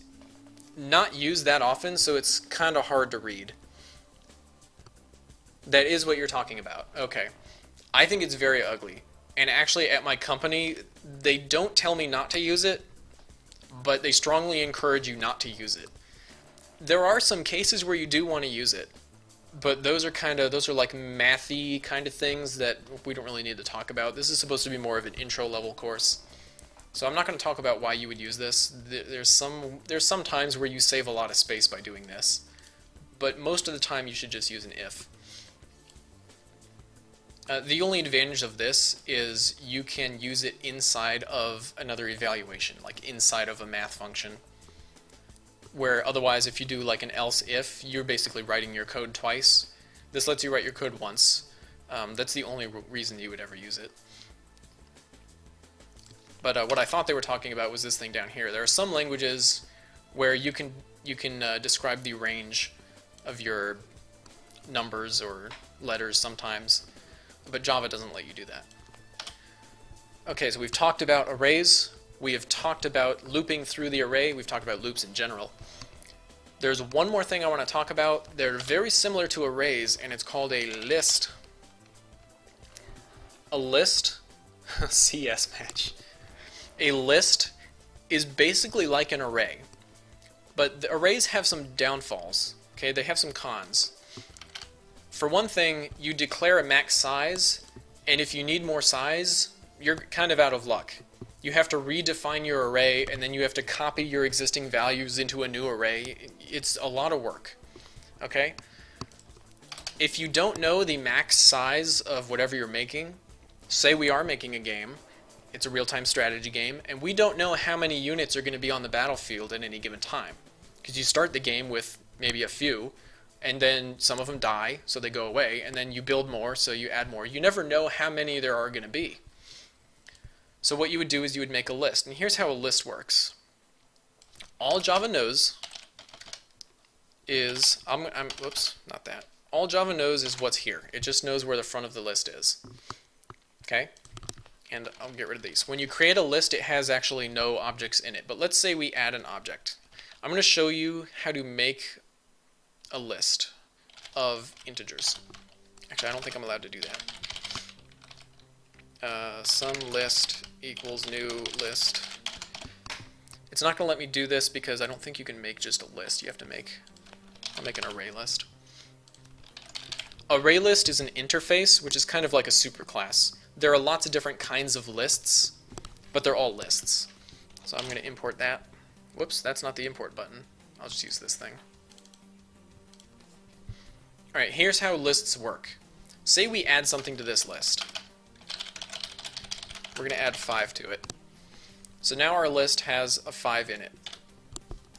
not used that often, so it's kind of hard to read. That is what you're talking about. Okay. I think it's very ugly. And actually at my company, they don't tell me not to use it, but they strongly encourage you not to use it. There are some cases where you do want to use it, but those are like mathy kind of things that we don't really need to talk about. This is supposed to be more of an intro level course. So I'm not going to talk about why you would use this. There's some times where you save a lot of space by doing this, but most of the time you should just use an if. The only advantage of this is you can use it inside of another evaluation, like inside of a math function, where otherwise if you do like an else if, you're basically writing your code twice. This lets you write your code once. That's the only reason you would ever use it. But what I thought they were talking about was this thing down here. There are some languages where you can describe the range of your numbers or letters sometimes, but Java doesn't let you do that. Okay, so we've talked about arrays. We have talked about looping through the array. We've talked about loops in general. There's one more thing I want to talk about. They're very similar to arrays, and it's called a list. A list? CS match. A list is basically like an array, but the arrays have some downfalls. Okay, they have some cons. For one thing, you declare a max size, and if you need more size, you're kind of out of luck. You have to redefine your array, and then you have to copy your existing values into a new array. It's a lot of work. Okay? If you don't know the max size of whatever you're making, say we are making a game, it's a real-time strategy game, and we don't know how many units are going to be on the battlefield at any given time. Because you start the game with maybe a few, and then some of them die, so they go away, and then you build more, so you add more. You never know how many there are going to be. So what you would do is you would make a list, and here's how a list works. All Java knows is, whoops, not that. All Java knows is what's here. It just knows where the front of the list is. Okay? And I'll get rid of these. When you create a list, it has actually no objects in it. But let's say we add an object. I'm going to show you how to make a list of integers. Actually, I don't think I'm allowed to do that. Some list equals new list. It's not going to let me do this because I don't think you can make just a list. You have to I'll make an array list. Array list is an interface, which is kind of like a superclass. There are lots of different kinds of lists, but they're all lists. So I'm going to import that. Whoops, that's not the import button. I'll just use this thing. Alright, here's how lists work. Say we add something to this list. We're going to add 5 to it. So now our list has a 5 in it.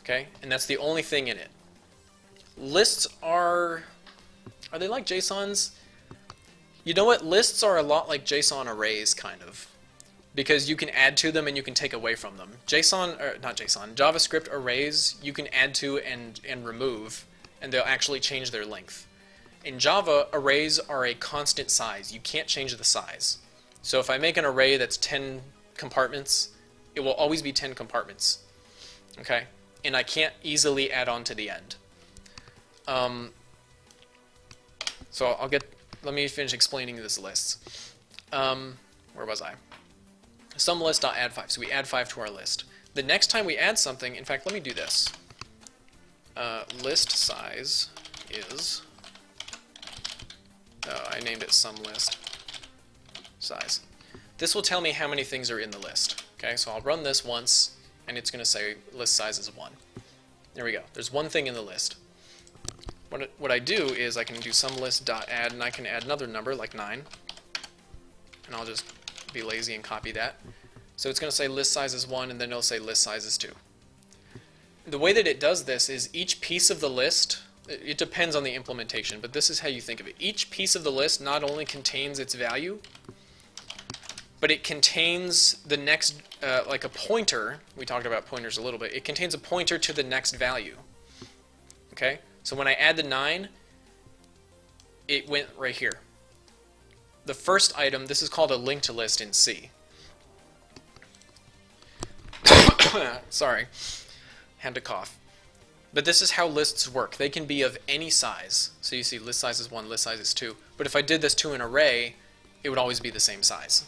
Okay? And that's the only thing in it. Lists are they like JSONs? You know what? Lists are a lot like JSON arrays, kind of. Because you can add to them and you can take away from them. JavaScript arrays you can add to and remove, and they'll actually change their length. In Java, arrays are a constant size. You can't change the size. So if I make an array that's 10 compartments, it will always be 10 compartments. Okay? And I can't easily add on to the end. So let me finish explaining this list. Where was I? Some list.add 5. So we add 5 to our list. The next time we add something, in fact, let me do this. List size is, I named it some list size. This will tell me how many things are in the list. Okay, so I'll run this once, and it's going to say list size is 1. There we go. There's one thing in the list. What I do is I can do some list.add, and I can add another number like 9. And I'll just be lazy and copy that. So it's going to say list size is 1, and then it'll say list size is 2. The way that it does this is each piece of the list, it depends on the implementation, but this is how you think of it. Each piece of the list not only contains its value, but it contains the next, like a pointer. We talked about pointers a little bit. It contains a pointer to the next value. Okay? So when I add the 9, it went right here. The first item, this is called a linked list in C. Sorry, had to cough. But this is how lists work. They can be of any size. So you see list size is 1, list size is 2. But if I did this to an array, it would always be the same size.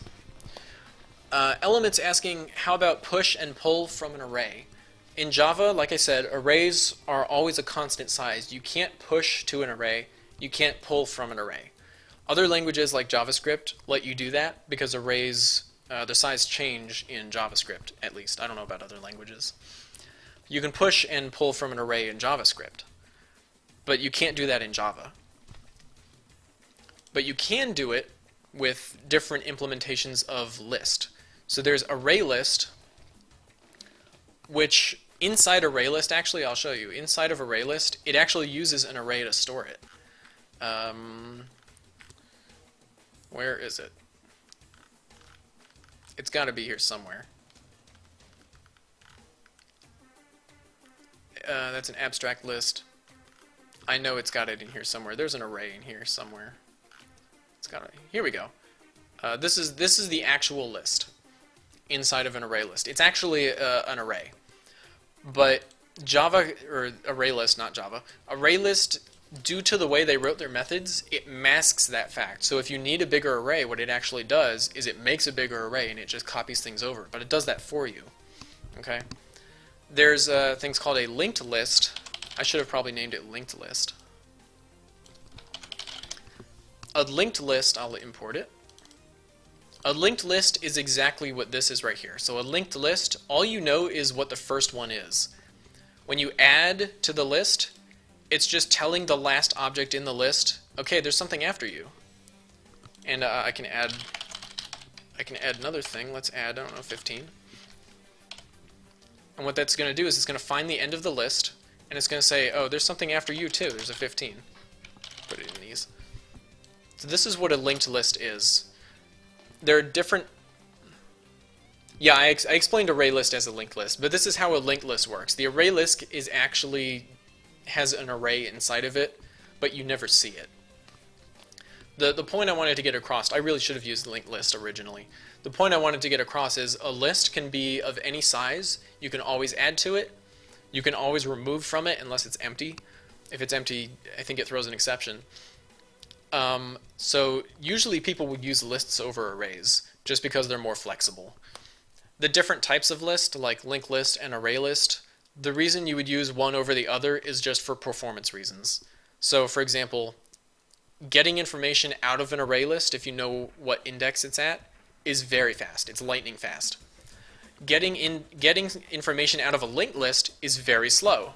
Elements asking, how about push and pull from an array? In Java, like I said, arrays are always a constant size. You can't push to an array. You can't pull from an array. Other languages like JavaScript let you do that because arrays, the size change in JavaScript, at least. I don't know about other languages. You can push and pull from an array in JavaScript, but you can't do that in Java. But you can do it with different implementations of list. So there's ArrayList, which inside ArrayList, actually I'll show you, inside of ArrayList, it actually uses an array to store it. Where is it? It's got to be here somewhere. That's an abstract list. I know it's got it in here somewhere. There's an array in here somewhere. It's got it. Here we go. This is the actual list inside of an array list. It's actually an array, but Java, or ArrayList, not Java, ArrayList, due to the way they wrote their methods, it masks that fact. So if you need a bigger array, what it actually does is it makes a bigger array and it just copies things over, but it does that for you. Okay. There's things called a linked list. I should have probably named it linked list. A linked list, I'll import it. A linked list is exactly what this is right here. So a linked list, all you know is what the first one is. When you add to the list, it's just telling the last object in the list, okay, there's something after you. And I can add another thing. Let's add, I don't know, 15. And what that's going to do is it's going to find the end of the list, and it's going to say, oh, there's something after you too. There's a 15. Put it in these. So this is what a linked list is. There are different... Yeah, I explained array list as a linked list, but this is how a linked list works. The array list is actually has an array inside of it, but you never see it. The point I wanted to get across, I really should have used linked list originally. The point I wanted to get across is a list can be of any size. You can always add to it. You can always remove from it unless it's empty. If it's empty, I think it throws an exception. So usually people would use lists over arrays just because they're more flexible. The different types of list, like linked list and array list, the reason you would use one over the other is just for performance reasons. So for example, getting information out of an array list, if you know what index it's at, is very fast. It's lightning fast. Getting information out of a linked list is very slow.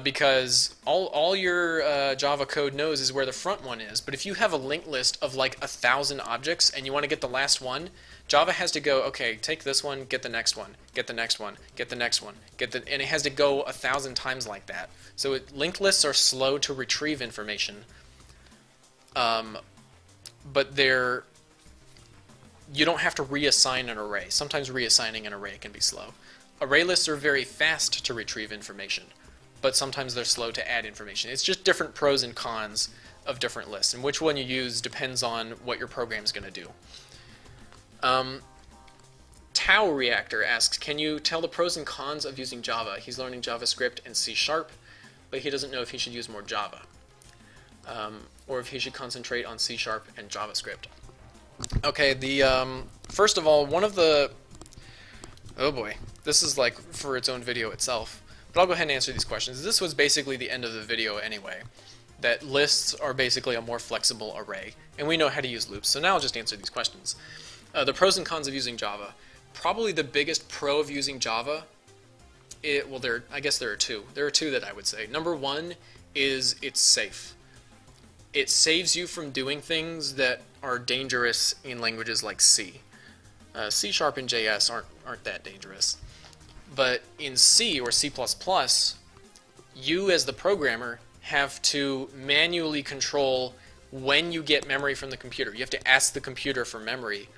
Because all your Java code knows is where the front one is. But if you have a linked list of like 1,000 objects and you want to get the last one, Java has to go, okay, take this one, get the next one, get the next one, get the next one, and it has to go 1,000 times like that. So linked lists are slow to retrieve information, but you don't have to reassign an array. Sometimes reassigning an array can be slow. Array lists are very fast to retrieve information, but sometimes they're slow to add information. It's just different pros and cons of different lists, and which one you use depends on what your program is going to do. Cow Reactor asks, can you tell the pros and cons of using Java? He's learning JavaScript and C#, but he doesn't know if he should use more Java, or if he should concentrate on C# and JavaScript. Okay, first of all, one of the... Oh boy, this is like for its own video itself. But I'll go ahead and answer these questions. This was basically the end of the video anyway, that lists are basically a more flexible array, and we know how to use loops, so now I'll just answer these questions. The pros and cons of using Java. Probably the biggest pro of using Java, I guess there are two. There are two that I would say. Number one is it's safe. It saves you from doing things that are dangerous in languages like C. C# and JS aren't that dangerous. But in C or C++, you as the programmer have to manually control when you get memory from the computer. You have to ask the computer for memory,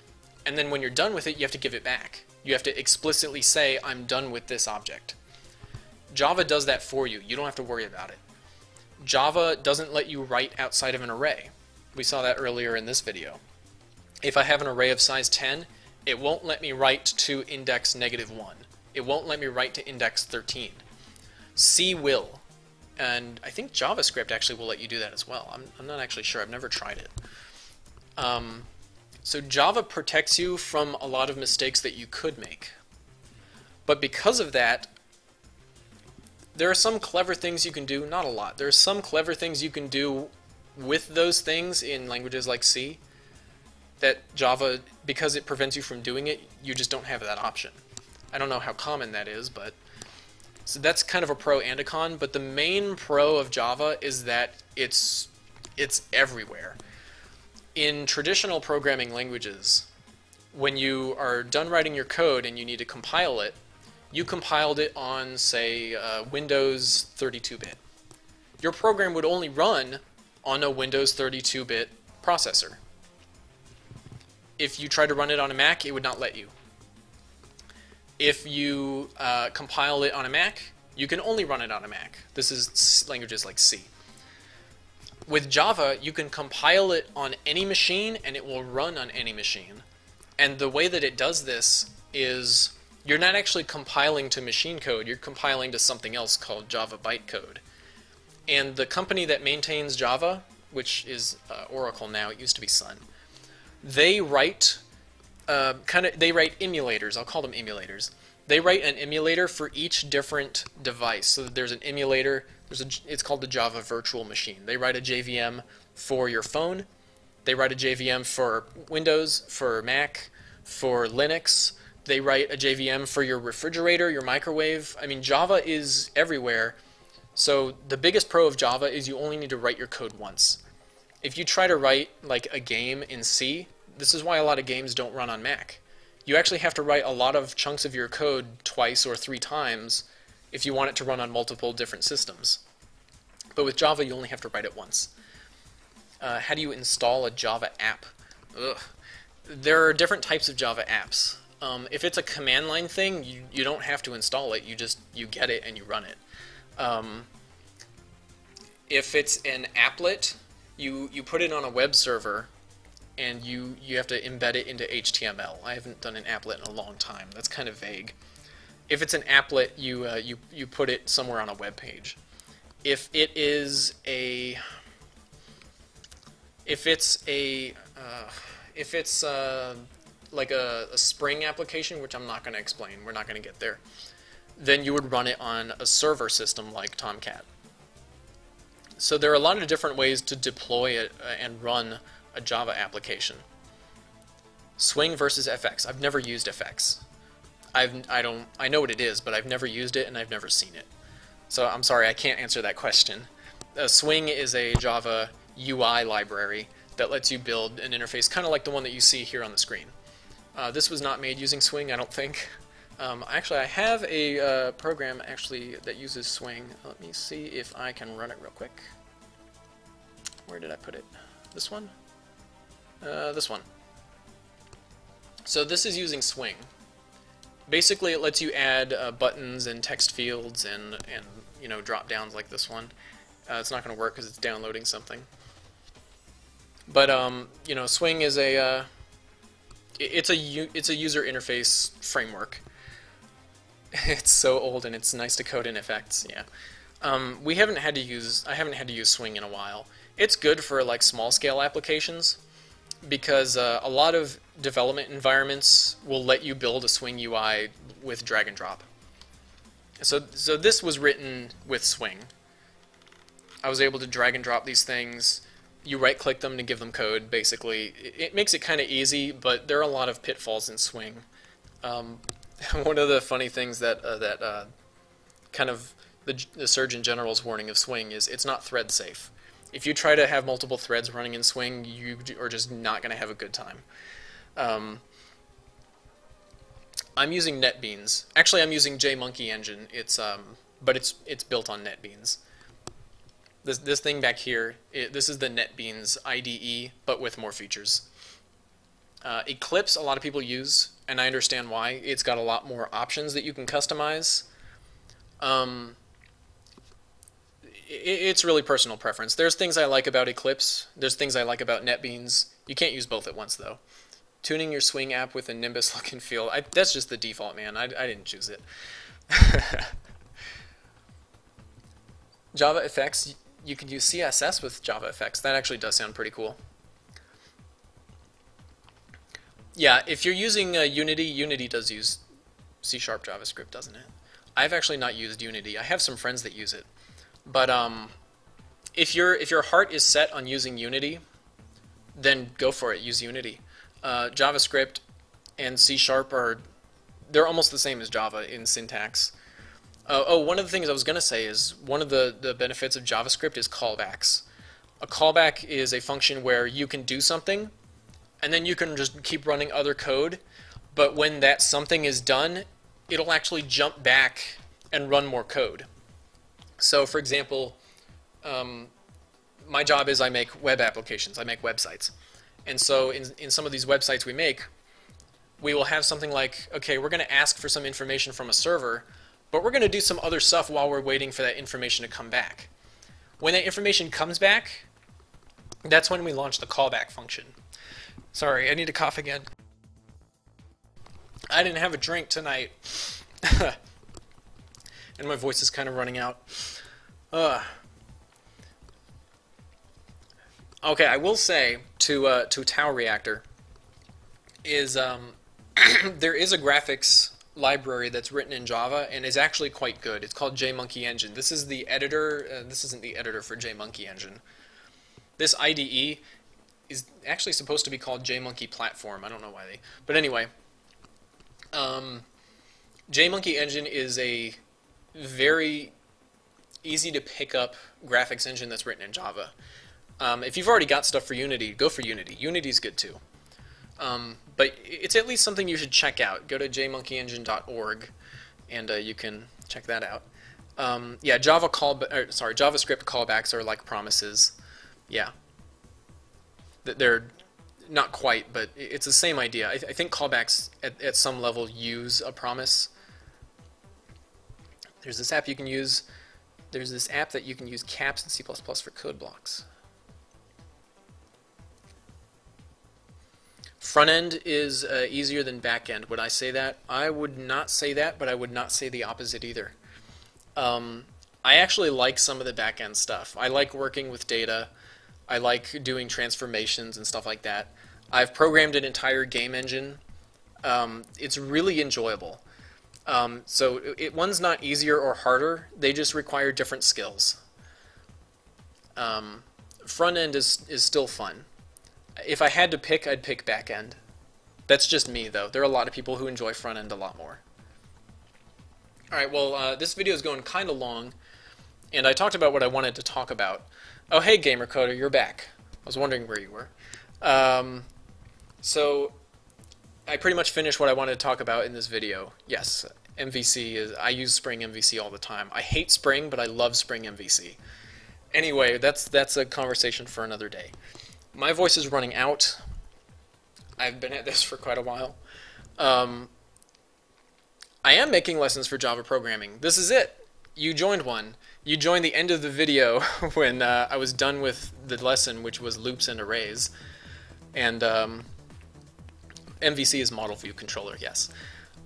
and then when you're done with it, you have to give it back. You have to explicitly say, I'm done with this object. Java does that for you. You don't have to worry about it. Java doesn't let you write outside of an array. We saw that earlier in this video. If I have an array of size 10, it won't let me write to index -1. It won't let me write to index 13. C will. And I think JavaScript actually will let you do that as well. I'm not actually sure. I've never tried it. So Java protects you from a lot of mistakes that you could make. But because of that, there are some clever things you can do. Not a lot. There are some clever things you can do with those things in languages like C that Java, because it prevents you from doing it, you just don't have that option. I don't know how common that is, but... So that's kind of a pro and a con, but the main pro of Java is that it's everywhere. In traditional programming languages, when you are done writing your code and you need to compile it, you compiled it on, say, Windows 32-bit. Your program would only run on a Windows 32-bit processor. If you try to run it on a Mac, it would not let you. If you compile it on a Mac, you can only run it on a Mac. This is languages like C. With Java, you can compile it on any machine, and it will run on any machine. And the way that it does this is you're not actually compiling to machine code. You're compiling to something else called Java bytecode. And the company that maintains Java, which is Oracle now, it used to be Sun, they write emulators. I'll call them emulators. They write an emulator for each different device. So there's an emulator. It's called the Java Virtual Machine. They write a JVM for your phone. They write a JVM for Windows, for Mac, for Linux. They write a JVM for your refrigerator, your microwave. I mean, Java is everywhere. So the biggest pro of Java is you only need to write your code once. If you try to write like a game in C, this is why a lot of games don't run on Mac. You actually have to write a lot of chunks of your code twice or 3 times if you want it to run on multiple different systems. But with Java, you only have to write it once. How do you install a Java app? Ugh. There are different types of Java apps. If it's a command line thing, you don't have to install it. You get it and you run it. If it's an applet, you put it on a web server, and you have to embed it into HTML. I haven't done an applet in a long time. That's kind of vague. If it's an applet, you put it somewhere on a web page. If it's like a Spring application, which I'm not going to explain, we're not going to get there, then you would run it on a server system like Tomcat. So there are a lot of different ways to deploy it and run a Java application. Swing versus FX. I've never used FX. I know what it is, but I've never used it and I've never seen it. So I'm sorry, I can't answer that question. Swing is a Java UI library that lets you build an interface kind of like the one that you see here on the screen. This was not made using Swing, I don't think. Actually, I have a program actually that uses Swing. Let me see if I can run it real quick. Where did I put it? This one? This one. So this is using Swing. Basically, it lets you add buttons and text fields and you know, drop downs like this one. It's not going to work because it's downloading something. But you know, Swing is a it's a user interface framework. It's so old and it's nice to code in effects. Yeah. I haven't had to use Swing in a while. It's good for like small scale applications because a lot of development environments will let you build a Swing UI with drag and drop. So this was written with Swing. I was able to drag and drop these things. You right click them to give them code, basically. It makes it kind of easy, but there are a lot of pitfalls in Swing. One of the funny things that kind of the Surgeon General's warning of Swing is it's not thread safe. If you try to have multiple threads running in Swing, you are just not going to have a good time. I'm using Netbeans. Actually, I'm using JMonkey Engine. But it's built on Netbeans. This thing back here, this is the Netbeans IDE, but with more features. Eclipse, a lot of people use, and I understand why. It's got a lot more options that you can customize. It's really personal preference. There's things I like about Eclipse. There's things I like about Netbeans. You can't use both at once, though. Tuning your Swing app with a Nimbus look and feel, that's just the default, man. I didn't choose it. Javafx, you can use CSS with Javafx. That actually does sound pretty cool. Yeah, if you're using Unity, Unity does use C# JavaScript, doesn't it? I've actually not used Unity. I have some friends that use it. But if your heart is set on using Unity, then go for it. Use Unity. JavaScript and C# they're almost the same as Java in syntax. One of the things I was going to say is one of the benefits of JavaScript is callbacks. A callback is a function where you can do something, and then you can just keep running other code, but when that something is done, it'll actually jump back and run more code. So, for example, my job is I make web applications, I make websites. And so in some of these websites we will have something like, okay, we're going to ask for some information from a server, but we're going to do some other stuff while we're waiting for that information to come back. When that information comes back, that's when we launch the callback function. Sorry, I need to cough again. I didn't have a drink tonight. And my voice is kind of running out. Okay, I will say to Tau Reactor is there is a graphics library that's written in Java and is actually quite good. It's called JMonkey Engine. This is the editor. This isn't the editor for JMonkey Engine. This IDE is actually supposed to be called JMonkey Platform. I don't know why they. But anyway, JMonkey Engine is a very easy to pick up graphics engine that's written in Java. If you've already got stuff for Unity, go for Unity. Unity's good too. But it's at least something you should check out. Go to jmonkeyengine.org and you can check that out. Yeah, JavaScript callbacks are like promises. Yeah. They're not quite, but it's the same idea. I think callbacks at some level use a promise. There's this app you can use. There's this app that you can use caps in C++ for code blocks. Front end is easier than back end. Would I say that? I would not say that, but I would not say the opposite either. I actually like some of the back end stuff. I like working with data. I like doing transformations and stuff like that. I've programmed an entire game engine. It's really enjoyable. So one's not easier or harder. They just require different skills. Front end is still fun. If I had to pick, I'd pick back end. That's just me, though. There are a lot of people who enjoy front end a lot more. All right, well, this video is going kind of long, and I talked about what I wanted to talk about. Oh, hey, Gamer Coder, you're back. I was wondering where you were. So I pretty much finished what I wanted to talk about in this video. Yes, MVC I use Spring MVC all the time. I hate Spring, but I love Spring MVC. Anyway, that's a conversation for another day. My voice is running out. I've been at this for quite a while. I am making lessons for Java programming. This is it. You joined one. You joined the end of the video when I was done with the lesson, which was loops and arrays. And MVC is Model View Controller, yes.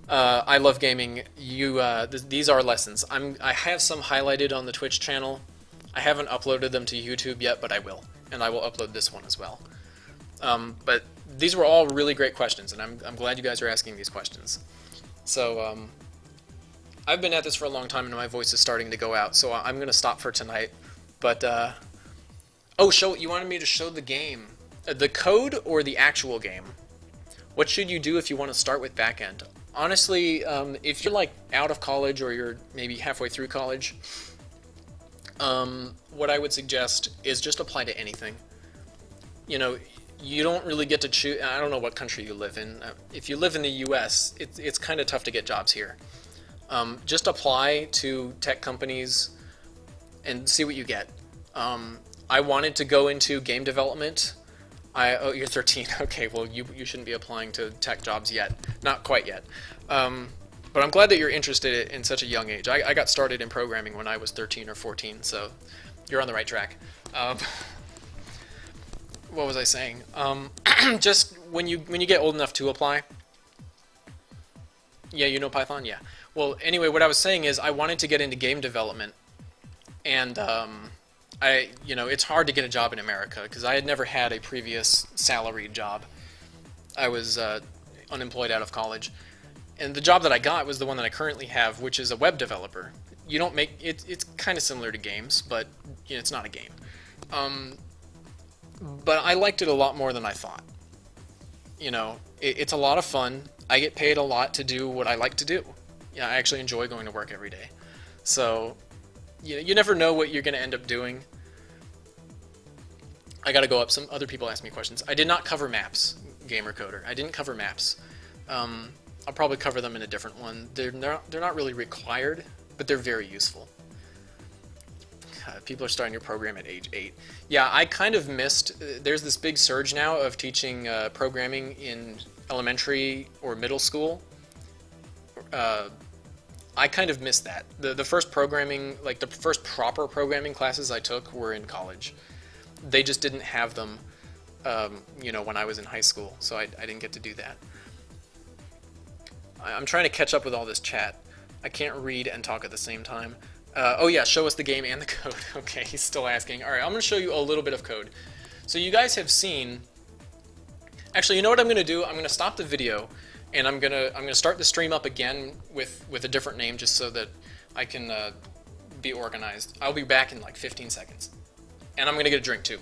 I love gaming. These are lessons. I have some highlighted on the Twitch channel. I haven't uploaded them to YouTube yet, but I will. And I will upload this one as well. But these were all really great questions, and I'm glad you guys are asking these questions. So, I've been at this for a long time, and my voice is starting to go out, so I'm going to stop for tonight. But, oh, you wanted me to show the game. The code or the actual game? What should you do if you want to start with backend? Honestly, if you're like out of college or you're maybe halfway through college, what I would suggest is just apply to anything. You know, you don't really get to choose. I don't know what country you live in. If you live in the US, it's kind of tough to get jobs here. Just apply to tech companies and see what you get. I wanted to go into game development. Oh, you're 13. Okay, well, you shouldn't be applying to tech jobs yet. Not quite yet. But I'm glad that you're interested in such a young age. I got started in programming when I was 13 or 14, so you're on the right track. What was I saying? Just when you get old enough to apply. Yeah, you know Python? Yeah. Well, anyway, what I was saying is I wanted to get into game development, and it's hard to get a job in America because I had never had a previous salaried job. I was unemployed out of college, and the job that I got was the one that I currently have, which is a web developer. You don't make it. It's kind of similar to games, but it's not a game. But I liked it a lot more than I thought. It's a lot of fun. I get paid a lot to do what I like to do. Yeah, I actually enjoy going to work every day. So, you never know what you're going to end up doing. I got to go up. Some other people ask me questions. I did not cover maps, Gamer Coder. I didn't cover maps. I'll probably cover them in a different one. They're not really required, but they're very useful. People are starting to program at age 8. Yeah, I kind of missed. There's this big surge now of teaching programming in elementary or middle school. I kind of missed that. The first programming, like the first proper programming classes I took were in college. They just didn't have them, when I was in high school, so I didn't get to do that. I'm trying to catch up with all this chat. I can't read and talk at the same time. Oh yeah, show us the game and the code. Okay, he's still asking. All right, I'm going to show you a little bit of code. So you guys have seen. Actually, you know what I'm going to do? I'm going to stop the video, and I'm going to start the stream up again with a different name, just so that I can be organized. I'll be back in like 15 seconds, and I'm going to get a drink too.